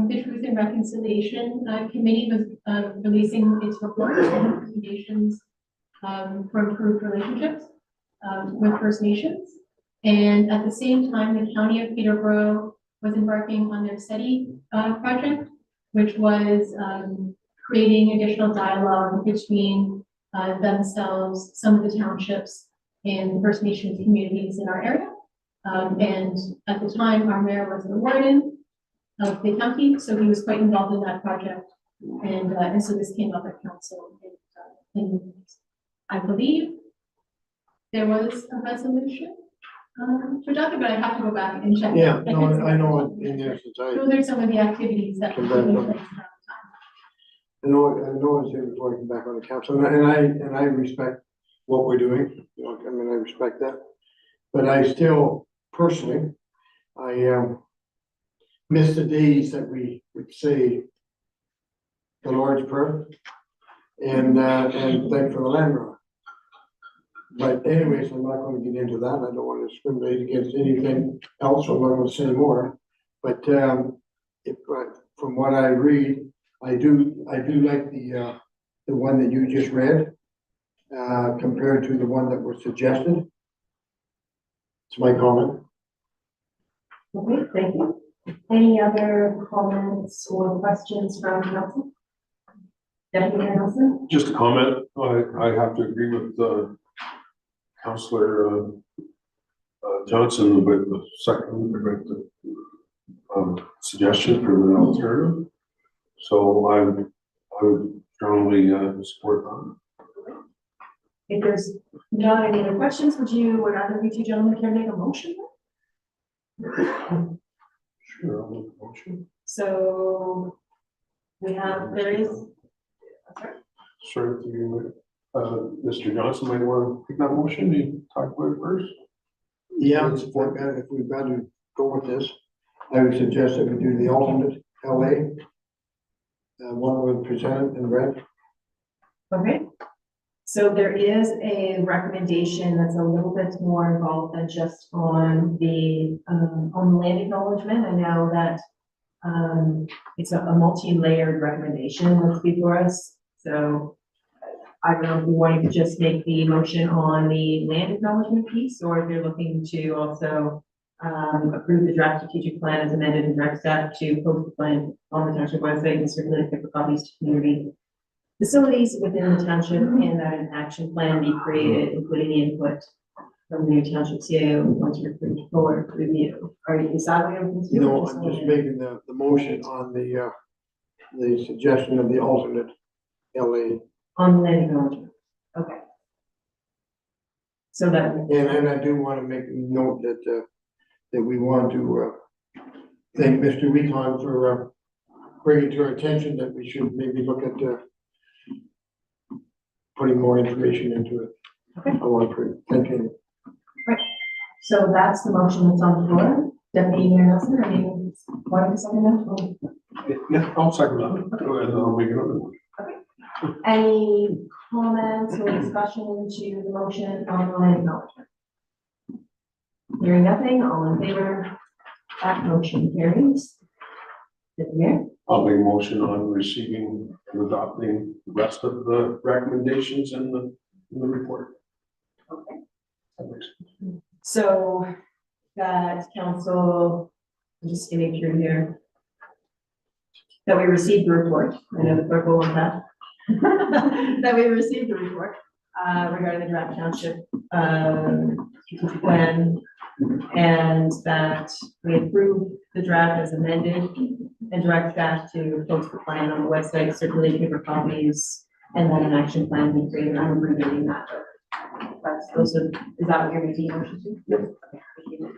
E: the Truth and Reconciliation Committee was releasing its report and recommendations for improved relationships with First Nations. And at the same time, the County of Peterborough was embarking on their SETI project, which was creating additional dialogue between themselves, some of the townships, and First Nations communities in our area. And at the time, our mayor was the warden of the county, so he was quite involved in that project. And so this came up at council. And I believe there was a resolution to adopt it, but I have to go back and check.
F: Yeah, no, I know it in there since I.
E: Those are some of the activities that.
F: Come back on. I know it's here before I come back on the council, and I respect what we're doing, you know, I mean, I respect that. But I still, personally, I miss the days that we would say the Lord's Prayer and thank for the land run. But anyways, I'm not gonna get into that, I don't want to discriminate against anything else, so I'm not gonna say more. But if, from what I read, I do like the one that you just read, compared to the one that was suggested. It's my comment.
A: Okay, thank you. Any other comments or questions from council? Deputy Mayor Nelson?
J: Just a comment, I have to agree with Councillor Johnson with the second, with the suggestion for the alternative. So I would strongly support that.
A: If there's not any other questions, would either of you two gentlemen care to make a motion?
J: Sure, I'll make a motion.
A: So there is.
J: Sure, Mr. Johnson might want to take that motion, you talk about it first.
F: Yeah, if we've got to go with this, I would suggest that we do the alternate LA. One was presented and read.
A: Okay. So there is a recommendation that's a little bit more involved than just on the land acknowledgement. I know that it's a multi-layered recommendation that's before us. So I don't know if you wanted to just make the motion on the land acknowledgement piece, or if you're looking to also approve the draft strategic plan as amended and direct staff to post the plan on the township website and circulate paper copies to community facilities within the township, and that an action plan be created, including the input from the new township CAO once approved for review. Are you deciding?
F: No, I'm just making the motion on the suggestion of the alternate LA.
A: On land acknowledgement. Okay. So that.
F: And I do want to make note that we want to thank Mr. Wheaton for bringing to our attention that we should maybe look at putting more information into it.
A: Okay.
F: I want to thank you.
A: Right. So that's the motion that's on the floor. Deputy Mayor Nelson, are you wanting to second that?
J: Yeah, I'll second that, go ahead, I'll make another one.
A: Any comments or discussion to the motion on the land acknowledgement? Hearing nothing, all in favor, that motion carries. Deputy Mayor?
J: I'll make a motion on receiving and adopting the rest of the recommendations in the report.
A: Okay. So that council, I'm just skimming through here. That we received the report, I know the clerk will want that. That we received the report regarding the draft township strategic plan. And that we approve the draft as amended and direct staff to post the plan on the website, circulate paper copies, and then an action plan be created. I'm reviewing that. But those are, is that what you're making a motion to? Yes. Okay, thank you.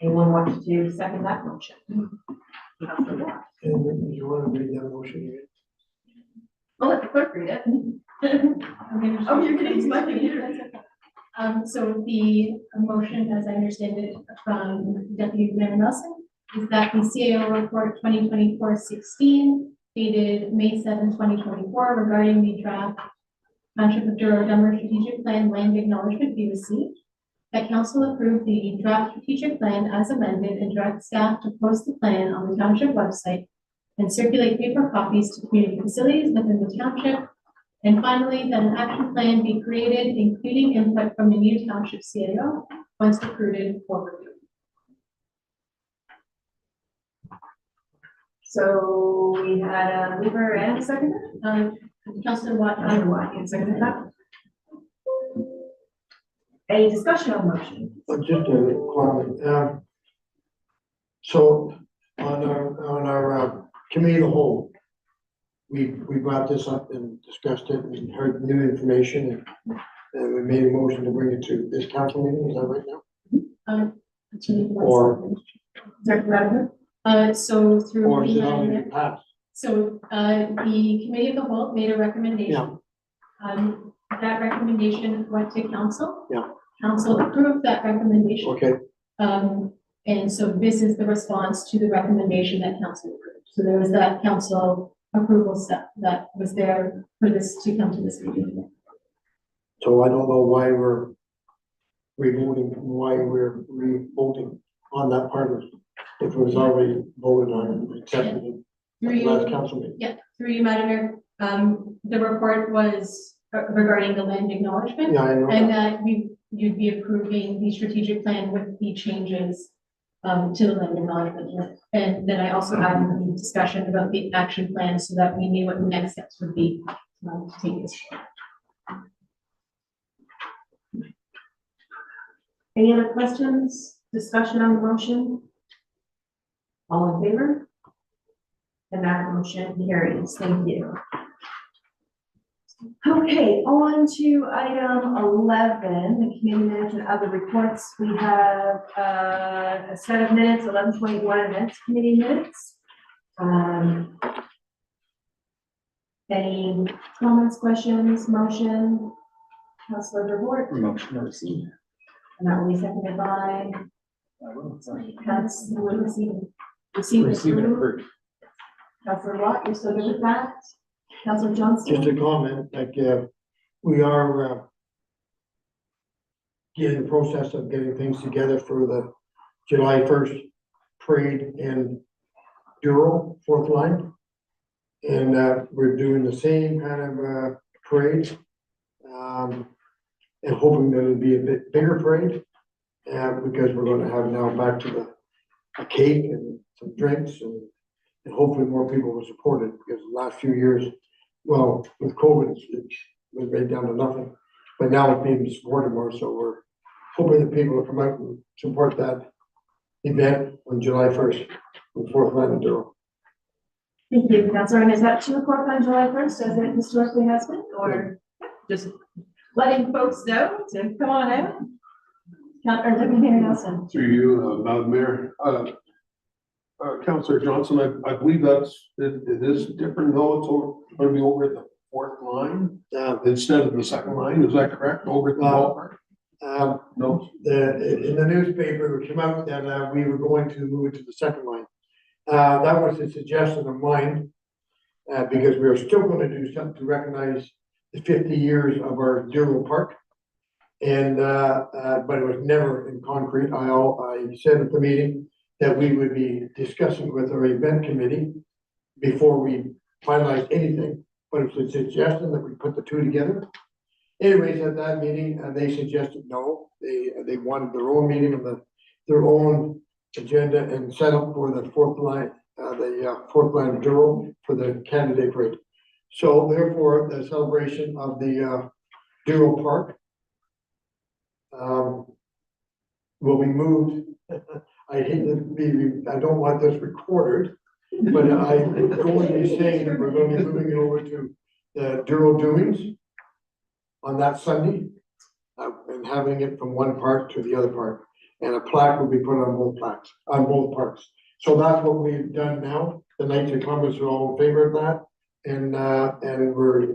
A: Anyone want to second that motion?
F: And you want to read that motion again?
A: I'll let the clerk read it. Oh, you're getting to my computer.
E: So the motion, as I understand it from Deputy Mayor Nelson, is that the CAO report 2024-16 dated May 7, 2024, regarding the draft Township of Douro-Dummer strategic plan land acknowledgement be received. That council approved the draft strategic plan as amended and direct staff to post the plan on the township website and circulate paper copies to community facilities within the township. And finally, that an action plan be created, including input from the new township CAO, once approved for review.
A: So we had a mover and a seconder.
E: Councilor Watt,
A: And seconded that. Any discussion on the motion?
F: Just a comment. So on our committee of the whole, we brought this up and discussed it and heard new information and we made a motion to bring it to this council meeting. Is that right now? Or
E: So through
F: or is it
E: the
F: already passed?
E: so the committee of the whole made a recommendation. That recommendation went to council.
F: Yeah.
E: Council approved that recommendation.
F: Okay.
E: And so this is the response to the recommendation that council approved. So there was that council approval step that was there for this to come to this meeting.
F: So I don't know why we're re-voting on that part of it. If it was already voted on and accepted in the last council meeting.
E: Yeah, through you, Madam Mayor. The report was regarding the land acknowledgement.
F: Yeah, I know.
E: And that you'd be approving the strategic plan with the changes to the land acknowledgement. And then I also had a discussion about the action plan so that we knew what the next steps would be to take this.
A: Any other questions, discussion on the motion? All in favor? And that motion carries. Thank you. Okay, on to item 11, the committee minutes and other reports. We have a set of minutes, 11.1 events committee minutes. Any comments, questions, motion? Councilor DeVore?
J: Motion received.
A: And that will be seconded by Councilor Receive. Councilor Watt, you're still good with that? Councilor Johnston?
F: Just a comment, like, we are in the process of getting things together for the July 1st parade in Douro, 4th line. And we're doing the same kind of parade. And hoping that it'll be a bit bigger parade. Because we're gonna have now back to a cake and some drinks and hopefully more people will support it, because the last few years, well, with COVID, it was made down to nothing. But now it's being supported more, so we're hoping that people will come out and support that event on July 1st, on 4th line of Douro.
A: Thank you, Councilor. And is that 2 o'clock on July 1st, as it historically has been, or just letting folks know to come on out? Or Deputy Mayor Nelson?
J: Through you, Madam Mayor. Councilor Johnson, I believe it is different though. It's going to be over at the 4th line instead of the 2nd line. Is that correct? Over at the ballpark? No.
F: In the newspaper, it came out that we were going to move it to the 2nd line. That was a suggestion of mine, because we are still going to do something to recognize the 50 years of our Douro Park. And, but it was never in concrete. I said at the meeting that we would be discussing with our event committee before we finalize anything, but it's a suggestion that we put the two together. anyways, at that meeting, they suggested no, they wanted their own meeting of their own agenda and set up for the fourth line of Douro for the candidate parade. So therefore, the celebration of the Douro Park will be moved. I hate to be, I don't want this recorded, but I'm going to be saying we're going to be moving it over to the Douro-Dummers on that Sunday, and having it from one park to the other park. And a plaque will be put on both parks. So that's what we've done now. The Knights of Columbus are all in favor of that. And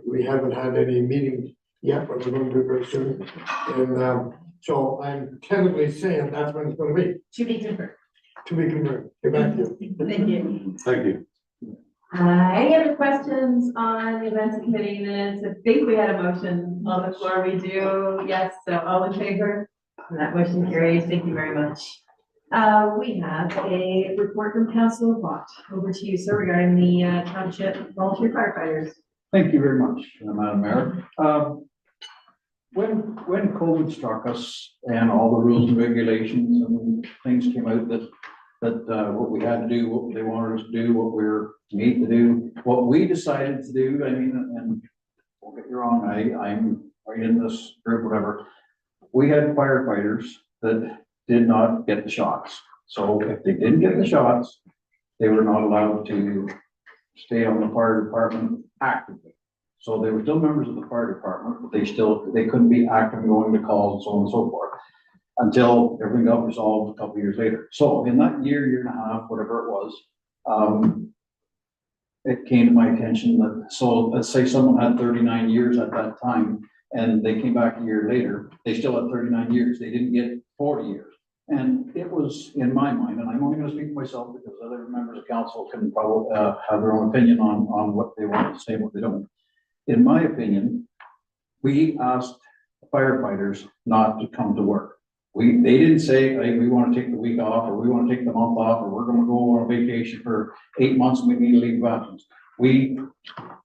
F: we haven't had any meetings yet, but we're going to do it very soon. And so I'm tentatively saying that's when it's going to be.
A: To be confirmed.
F: To be confirmed. Get back to you.
A: Thank you.
J: Thank you.
A: Any other questions on the events committee minutes? I think we had a motion on the floor. We do. Yes, so all in favor? That motion carries. Thank you very much. We have a report from Councilor Watt. Over to you, sir, regarding the Township volunteer firefighters.
G: Thank you very much, Madam Mayor. When COVID struck us and all the rules and regulations and things came out that what we had to do, what they wanted us to do, what we were made to do, what we decided to do, I mean, and don't get me wrong, I'm right in this group, whatever. We had firefighters that did not get the shots. So if they didn't get the shots, they were not allowed to stay on the fire department actively. So they were still members of the fire department, but they couldn't be active going to calls and so on and so forth until everything got resolved a couple of years later. So in that year and a half, whatever it was, it came to my attention that, so let's say someone had 39 years at that time and they came back a year later, they still had 39 years. They didn't get 40 years. And it was in my mind, and I'm only going to speak for myself because other members of council can probably have their own opinion on what they want to say and what they don't. In my opinion, we asked firefighters not to come to work. They didn't say, hey, we want to take the week off, or we want to take the month off, or we're going to go on vacation for 8 months and we need to leave absence. We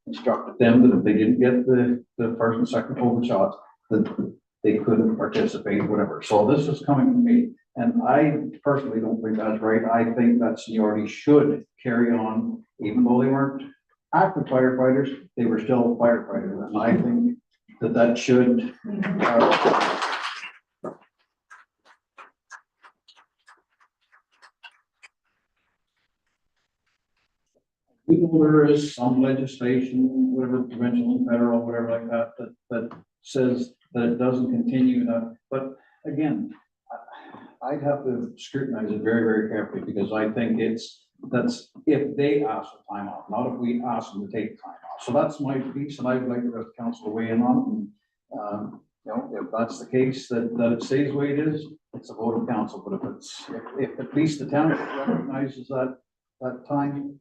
G: instructed them that if they didn't get the first and second COVID shots, that they couldn't participate, whatever. So this is coming from me. And I personally don't think that's right. I think that seniority should carry on, even though they weren't active firefighters, they were still firefighters. And I think that should. We know there is some legislation, whatever, provincial, federal, whatever like that says that it doesn't continue. But again, I'd have to scrutinize it very, very carefully because I think that's if they ask for time off, not if we ask them to take time off. So that's my piece, and I would like the rest of the council to weigh in on it. And, if that's the case, that it stays the way it is, it's a vote of council. But if at least the town recognizes that time,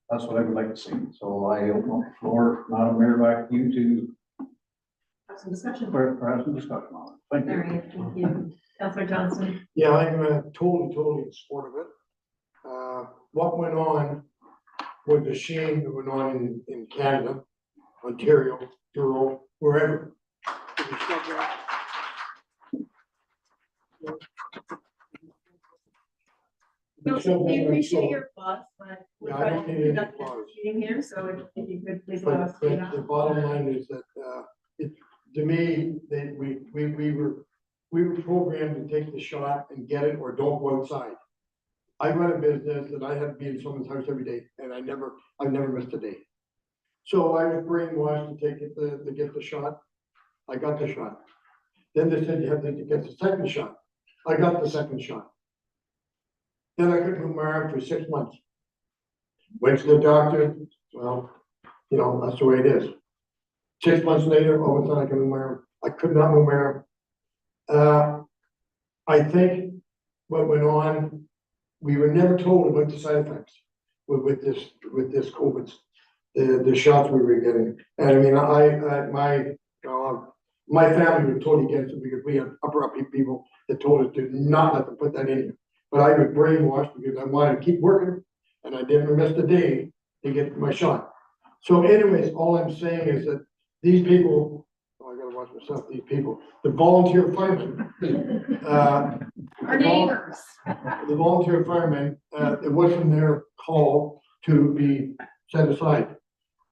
G: that's what I would like to see. So I open up the floor, Madam Mayor, back to you to
A: Have some discussion.
G: for some discussion on it. Thank
A: All
G: you.
A: right, thank you. Councilor Johnson.
F: Yeah, I'm totally in support of it. What went on with the shame that went on in Canada, Ontario, Douro, wherever.
A: We appreciate your thoughts, but we're
F: Yeah, I don't
A: trying to
F: need any
A: conduct this
F: applause.
A: meeting here, so if you could please allow us
F: But
A: to do that.
F: the bottom line is that, to me, we were programmed to take the shot and get it or don't go outside. I run a business that I had to be in someone's house every day, and I've never missed a day. So I was brainwashed to take it, to get the shot. I got the shot. Then they said you have to get the second shot. I got the second shot. Then I couldn't move my arm for 6 months. Went to the doctor, well, that's the way it is. 6 months later, all of a sudden I can move my arm. I could not move my arm. I think what went on, we were never told about the side effects with this COVID, the shots we were getting. And I mean, my family was totally against it because we had upper people that told us to not let them put that in you. But I was brainwashed because I wanted to keep working and I didn't miss a day to get my shot. So anyways, all I'm saying is that these people, I gotta watch watch myself, these people, the volunteer firemen.
E: Our neighbors.
F: The volunteer firemen, it wasn't their call to be set aside.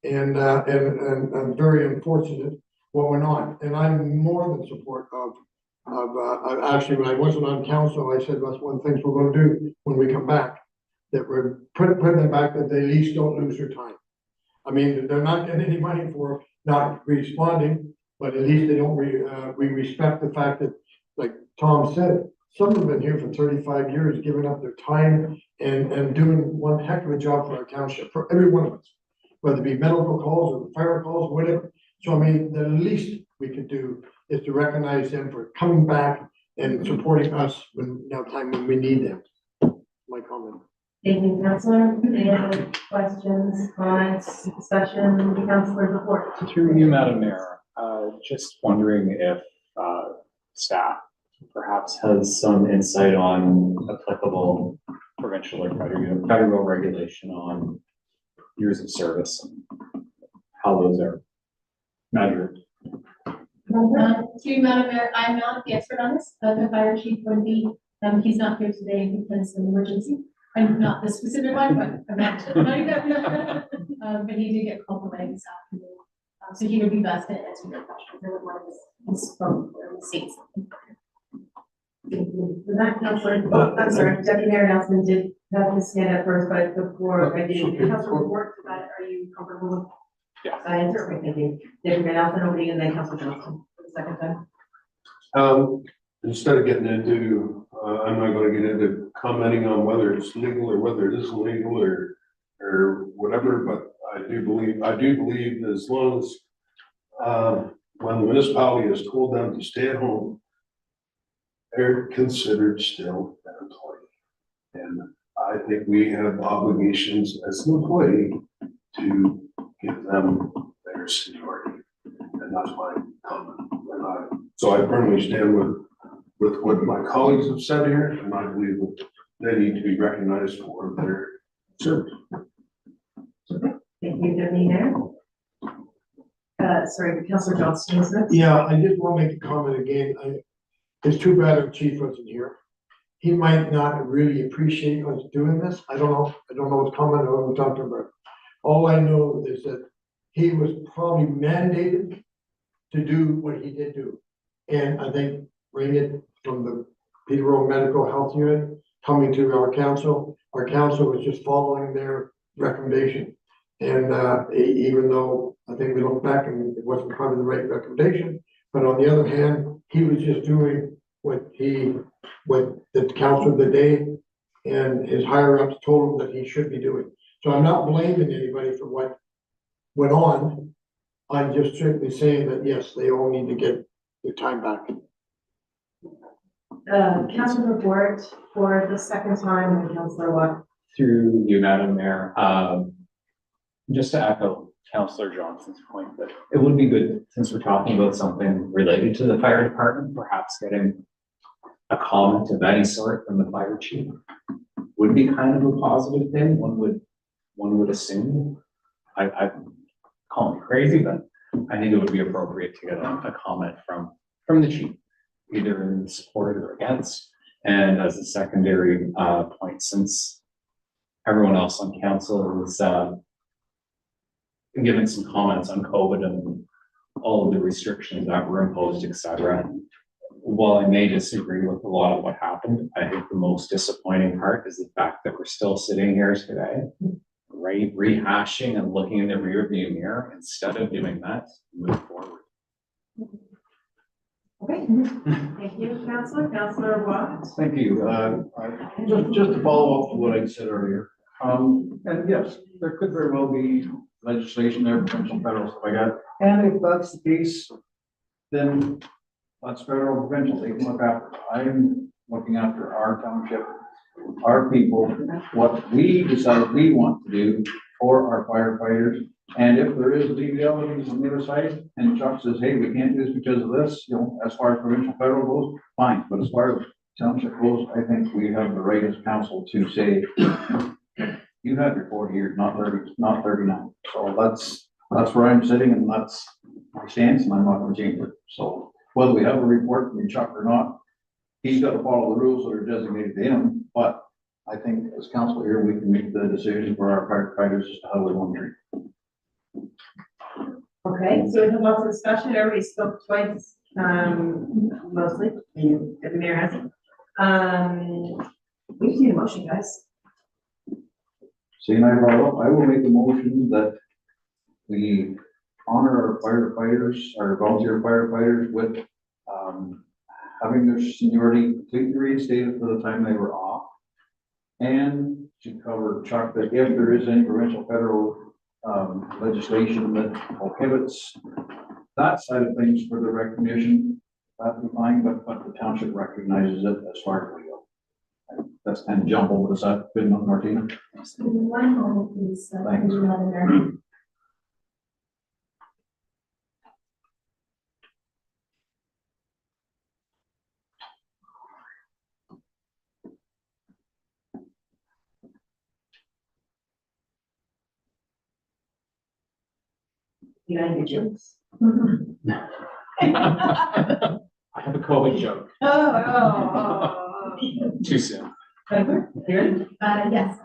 F: And I'm very unfortunate what went on, and I'm more than support of, actually, when I wasn't on council, I said, that's one of the things we're gonna do when we come back. That we're putting them back, that they at least don't lose their time. I mean, they're not getting any money for not responding, but at least they don't, we respect the fact that, like Tom said, some of them have been here for 35 years, giving up their time and doing one heck of a job for our township, for every one of us. Whether it be medical calls or fire calls, whatever. So I mean, the least we could do is to recognize them for coming back and supporting us when, time when we need them. My comment.
E: Thank you, Councilor. Any other questions, comments, discussion, Councilor report?
K: Through you, Madam Mayor, just wondering if staff perhaps has some insight on applicable provincial or federal regulation on years of service and how those are measured.
E: Through Madam Mayor, I'm not the expert on this, but the fire chief would be, he's not here today because of an emergency. I'm not the specific one, but I'm not. But he did get called away this afternoon. So he would be best to answer your questions. I would want his phone or his seats. With that, Councilor, I'm sorry, Deputy Mayor Nelson did have his hand up first, but before I do, Councilor report, are you comfortable with?
K: Yeah.
E: Answer, okay, thank you. Deputy Mayor Nelson, opening, and then Councilor Johnson for the second time.
J: Instead of getting into, I'm not gonna get into commenting on whether it's legal or whether it isn't legal or whatever, but I do believe that as long as, when the municipality has told them to stay at home, they're considered still an employee. And I think we have obligations as an employee to give them their seniority. And that's my comment. So I firmly stand with what my colleagues have said here, and I believe that they need to be recognized for their service.
E: Thank you, Deputy Mayor. Sorry, Councilor Johnston, is next?
F: Yeah, I just want to make a comment again. It's too bad our chief wasn't here. He might not really appreciate us doing this. I don't know his comment or what we're talking about. All I know is that he was probably mandated to do what he did do. And I think bring it from the Peterborough Medical Health Unit coming to our council was just following their recommendation. And even though I think we look back and it wasn't probably the right recommendation, but on the other hand, he was just doing what the council of the day and his higher ups told him that he should be doing. So I'm not blaming anybody for what went on. I'm just strictly saying that, yes, they all need to get their time back.
E: Council report for the second time, and Councilor Watt.
K: Through you, Madam Mayor, just to echo Councilor Johnson's point, that it would be good, since we're talking about something related to the fire department, perhaps getting a comment of any sort from the fire chief would be kind of a positive thing. One would assume. I call me crazy, but I think it would be appropriate to get a comment from the chief, either in support or against. And as a secondary point, since everyone else on council has given some comments on COVID and all of the restrictions that were imposed, etc. While I may disagree with a lot of what happened, I think the most disappointing part is the fact that we're still sitting here today, right, rehashing and looking in the rearview mirror instead of doing that, move forward.
E: Okay, thank you, Councilor Watt.
G: Thank you. Just to follow up to what I said earlier. And yes, there could very well be legislation there, provincial, federal, stuff like that. And if that's the case, then that's federal, provincial, they can look after. I'm looking after our township, our people, what we decide we want to do for our firefighters. And if there is legalities on the other side, and Chuck says, hey, we can't do this because of this, as far as provincial, federal goes, fine. But as far as township goes, I think we have the right as council to say, you have your 40 years, not 30, not 39. So that's where I'm sitting, and that's my stance, and I'm not gonna change it. So whether we have a report from Chuck or not, he's got to follow the rules that are designated to him, but I think as council here, we can make the decision for our firefighters as to how we want to treat.
A: Okay, so we have lots of discussion, everybody spoke twice, mostly, and the mayor hasn't. We just need a motion, guys.
G: Seeing I brought up, I will make a motion that we honor our firefighters, our volunteer firefighters with, having their seniority completely reinstated for the time they were off. And to cover Chuck, that if there is any provincial federal legislation that prohibits that side of things for the recognition, that'd be fine, but the township recognizes it as far as we go. That's kind of jumbled, but is that good enough, Martina?
E: One moment, please.
G: Thanks.
E: Madam Mayor.
A: You got any jokes?
K: I have a COVID joke. Too soon.
E: Yes.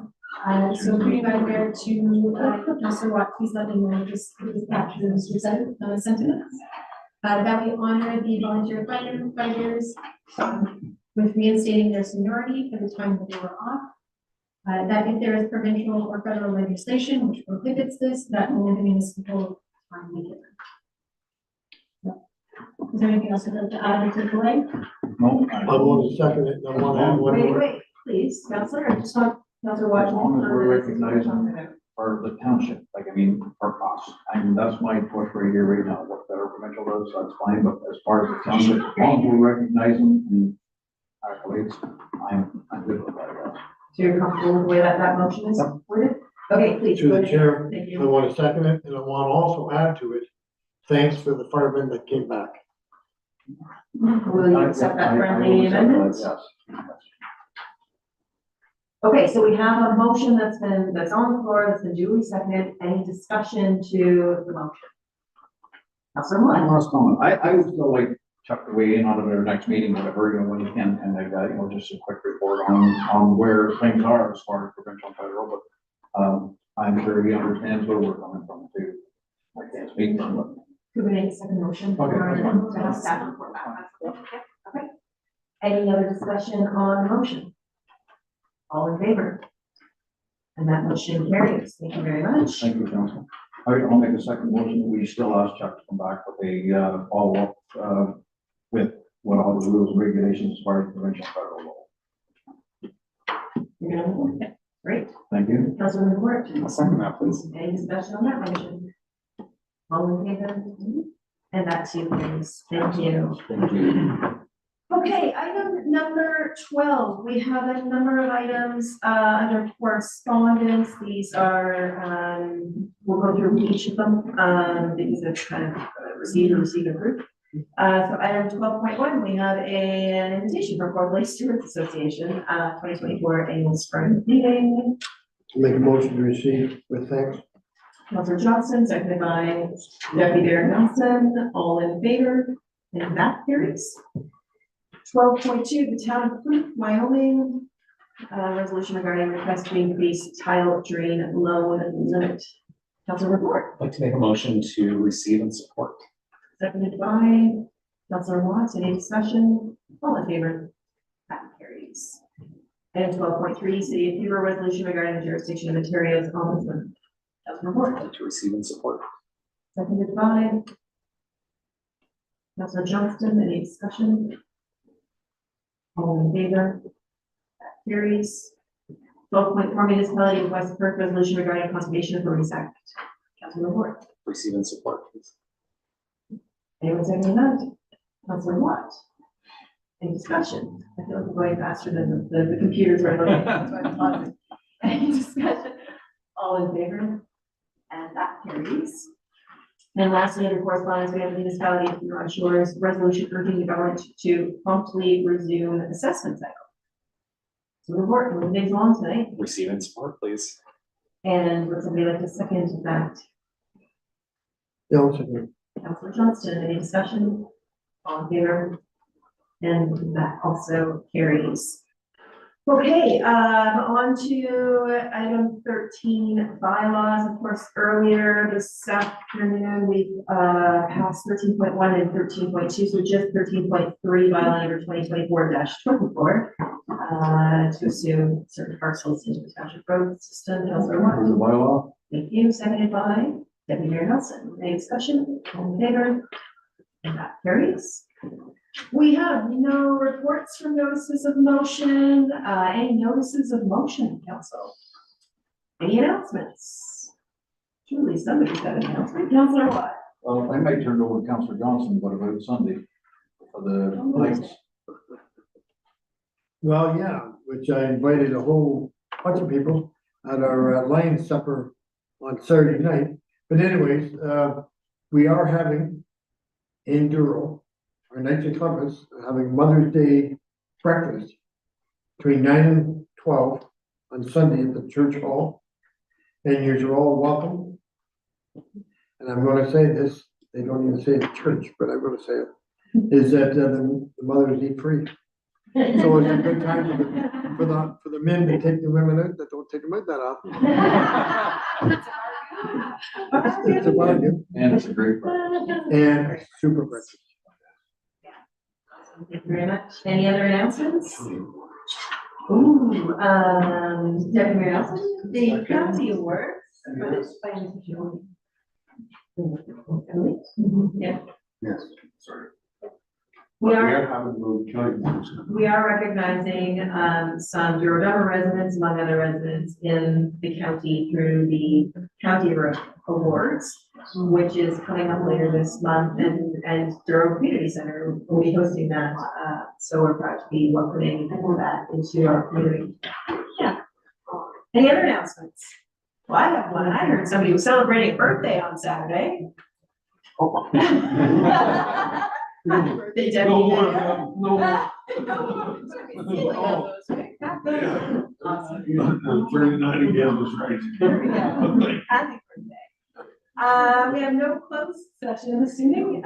E: So pretty much there to, Councillor Watt, please let me know, just capture this sentiments. That we honor the volunteer firefighters with reinstating their seniority for the time that they were off. That if there is provincial or federal legislation which prohibits this, that only the municipal time be given. Is there anything else you'd like to add or take away?
G: No.
F: I want to second it, I want to add one more.
A: Wait, please, Counselor, I just want Counselor
G: As
A: Watson.
G: long as we're recognizing for the township, like, I mean, for us, I mean, that's my push right here, right now, what federal provincial does, that's fine, but as far as the township, as long as we recognize them and accolades, I'm good with that, guys.
A: So you're comfortable with the way that motion is worded? Okay, please.
F: To
A: go
F: the
A: ahead.
F: chair,
A: Thank
F: I
A: you.
F: want to second it, and I want to also add to it, thanks for the firemen that came back.
A: Will you accept that friendly amendment?
G: Yes.
A: Okay, so we have a motion that's on the floor, that's been duly seconded. Any discussion to the motion? Counselor
G: One
A: Moore.
G: last comment, I would still like Chuck to weigh in on it at our next meeting, whatever, you know, when you can, and like that, you know, just a quick report on where things are as far as provincial and federal, but, I'm sure he understands where we're coming from too. I can't speak for him, but.
A: Could we make a second motion?
G: Okay.
A: To have staff report back? Okay. Any other discussion on the motion? All in favor? And that motion carries. Thank you very much.
G: Thank you, Council. All right, I'll make a second motion. We still ask Chuck to come back with a follow-up with what all the rules and regulations as far as provincial and federal law.
A: You're gonna, okay, great.
G: Thank you.
A: Councilor report.
K: I'll second that, please.
A: Any discussion on that motion? All in favor? And that too, please. Thank you.
G: Thank you.
A: Okay, item number 12, we have a number of items, under correspondence. These are, we'll go through each of them, these are kind of receive a group. So item 12.1, we have an invitation from Port Lake Stewards Association, 2024 annual spring meeting.
F: Make a motion to receive with thanks.
A: Councilor Johnson, seconded by Deputy Mayor Nelson, all in favor, and that carries. 12.2, the town of Fleet, Wyoming, resolution regarding request to increase tile drain loan limit. Council report,
K: I'd like to make a motion to receive and support.
A: seconded by Councilor Watts, any discussion? All in favor? That carries. And 12.3, city of Heber resolution regarding the jurisdiction of Ontario's ombudsman. Council report,
K: I'd like to receive and support.
A: seconded by Councilor Johnston, any discussion? All in favor? That carries. 12.4 municipality request for resolution regarding conservation authorities act. Council report.
K: Receive and support, please.
A: Anyone seconding that? Councilor Watt. Any discussion? I feel like we're going faster than the computers are looking. That's why I'm pausing. Any discussion? All in favor? And that carries. And lastly, under correspondence, we have the municipality of Huron Shores resolution urging the government to promptly resume assessment cycle. So report, we're moving on tonight.
K: Receive and support, please.
A: And would somebody like to second that?
F: Yeah, I'll second
A: Councilor Johnston, any discussion? All in favor? And that also carries. Okay, on to item 13, bylaws. Of course, earlier this afternoon, we passed 13.1 and 13.2, so just 13.3 bylaw number 2024-24 to assume certain parcels into the township road system. Councilor
G: For the
A: Watt.
G: bylaw,
A: Thank you, seconded by Deputy Mayor Nelson. Any discussion? All in favor? And that carries. We have no reports from notices of motion, any notices of motion, council? Any announcements? Truly, somebody's got an announcement. Councilor Watt.
G: I might turn it over to Councillor Johnson, but about Sunday for the lights.
F: Well, yeah, which I invited a whole bunch of people at our Lions supper on Saturday night. But anyways, we are having in Douro, our Knights of Columbus, having Mother's Day breakfast between 9 and 12 on Sunday at the church hall. And you're all welcome. And I'm gonna say this, they don't even say it at church, but I'm gonna say it, is that the mothers eat free. So it's a good time for the men to take the women out, that don't take them out that often. It's a bargain.
G: And it's a great breakfast.
F: And a super breakfast.
A: Thank you very much. Any other announcements? Ooh, Deputy Mayor Nelson, the county awards. Yeah,
J: Yes, sorry.
A: we are.
J: having moved county.
A: We are recognizing some Douro-Dummer residents, among other residents in the county through the County Awards, which is coming up later this month, and Douro Community Center will be hosting that. So we're proud to be welcoming that into our community. Yeah. Any other announcements? Well, I have one. I heard somebody was celebrating a birthday on Saturday. Happy birthday, Debbie. Awesome.
J: 39 again was right.
A: There we go. Happy birthday. We have no closed session, I'm assuming.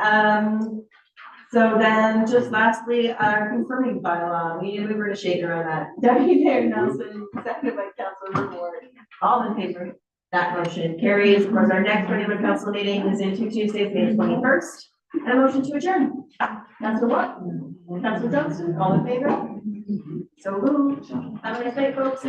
A: So then just lastly, confirming bylaw, we were to shake around that. Deputy Mayor Nelson, seconded by Councilor Ward. All in favor? That motion carries. Of course, our next regular council meeting is in Tuesdays, May 21st. And a motion to adjourn. Councilor Watt, Councilor Johnston, all in favor? So moved. Have a nice day, folks.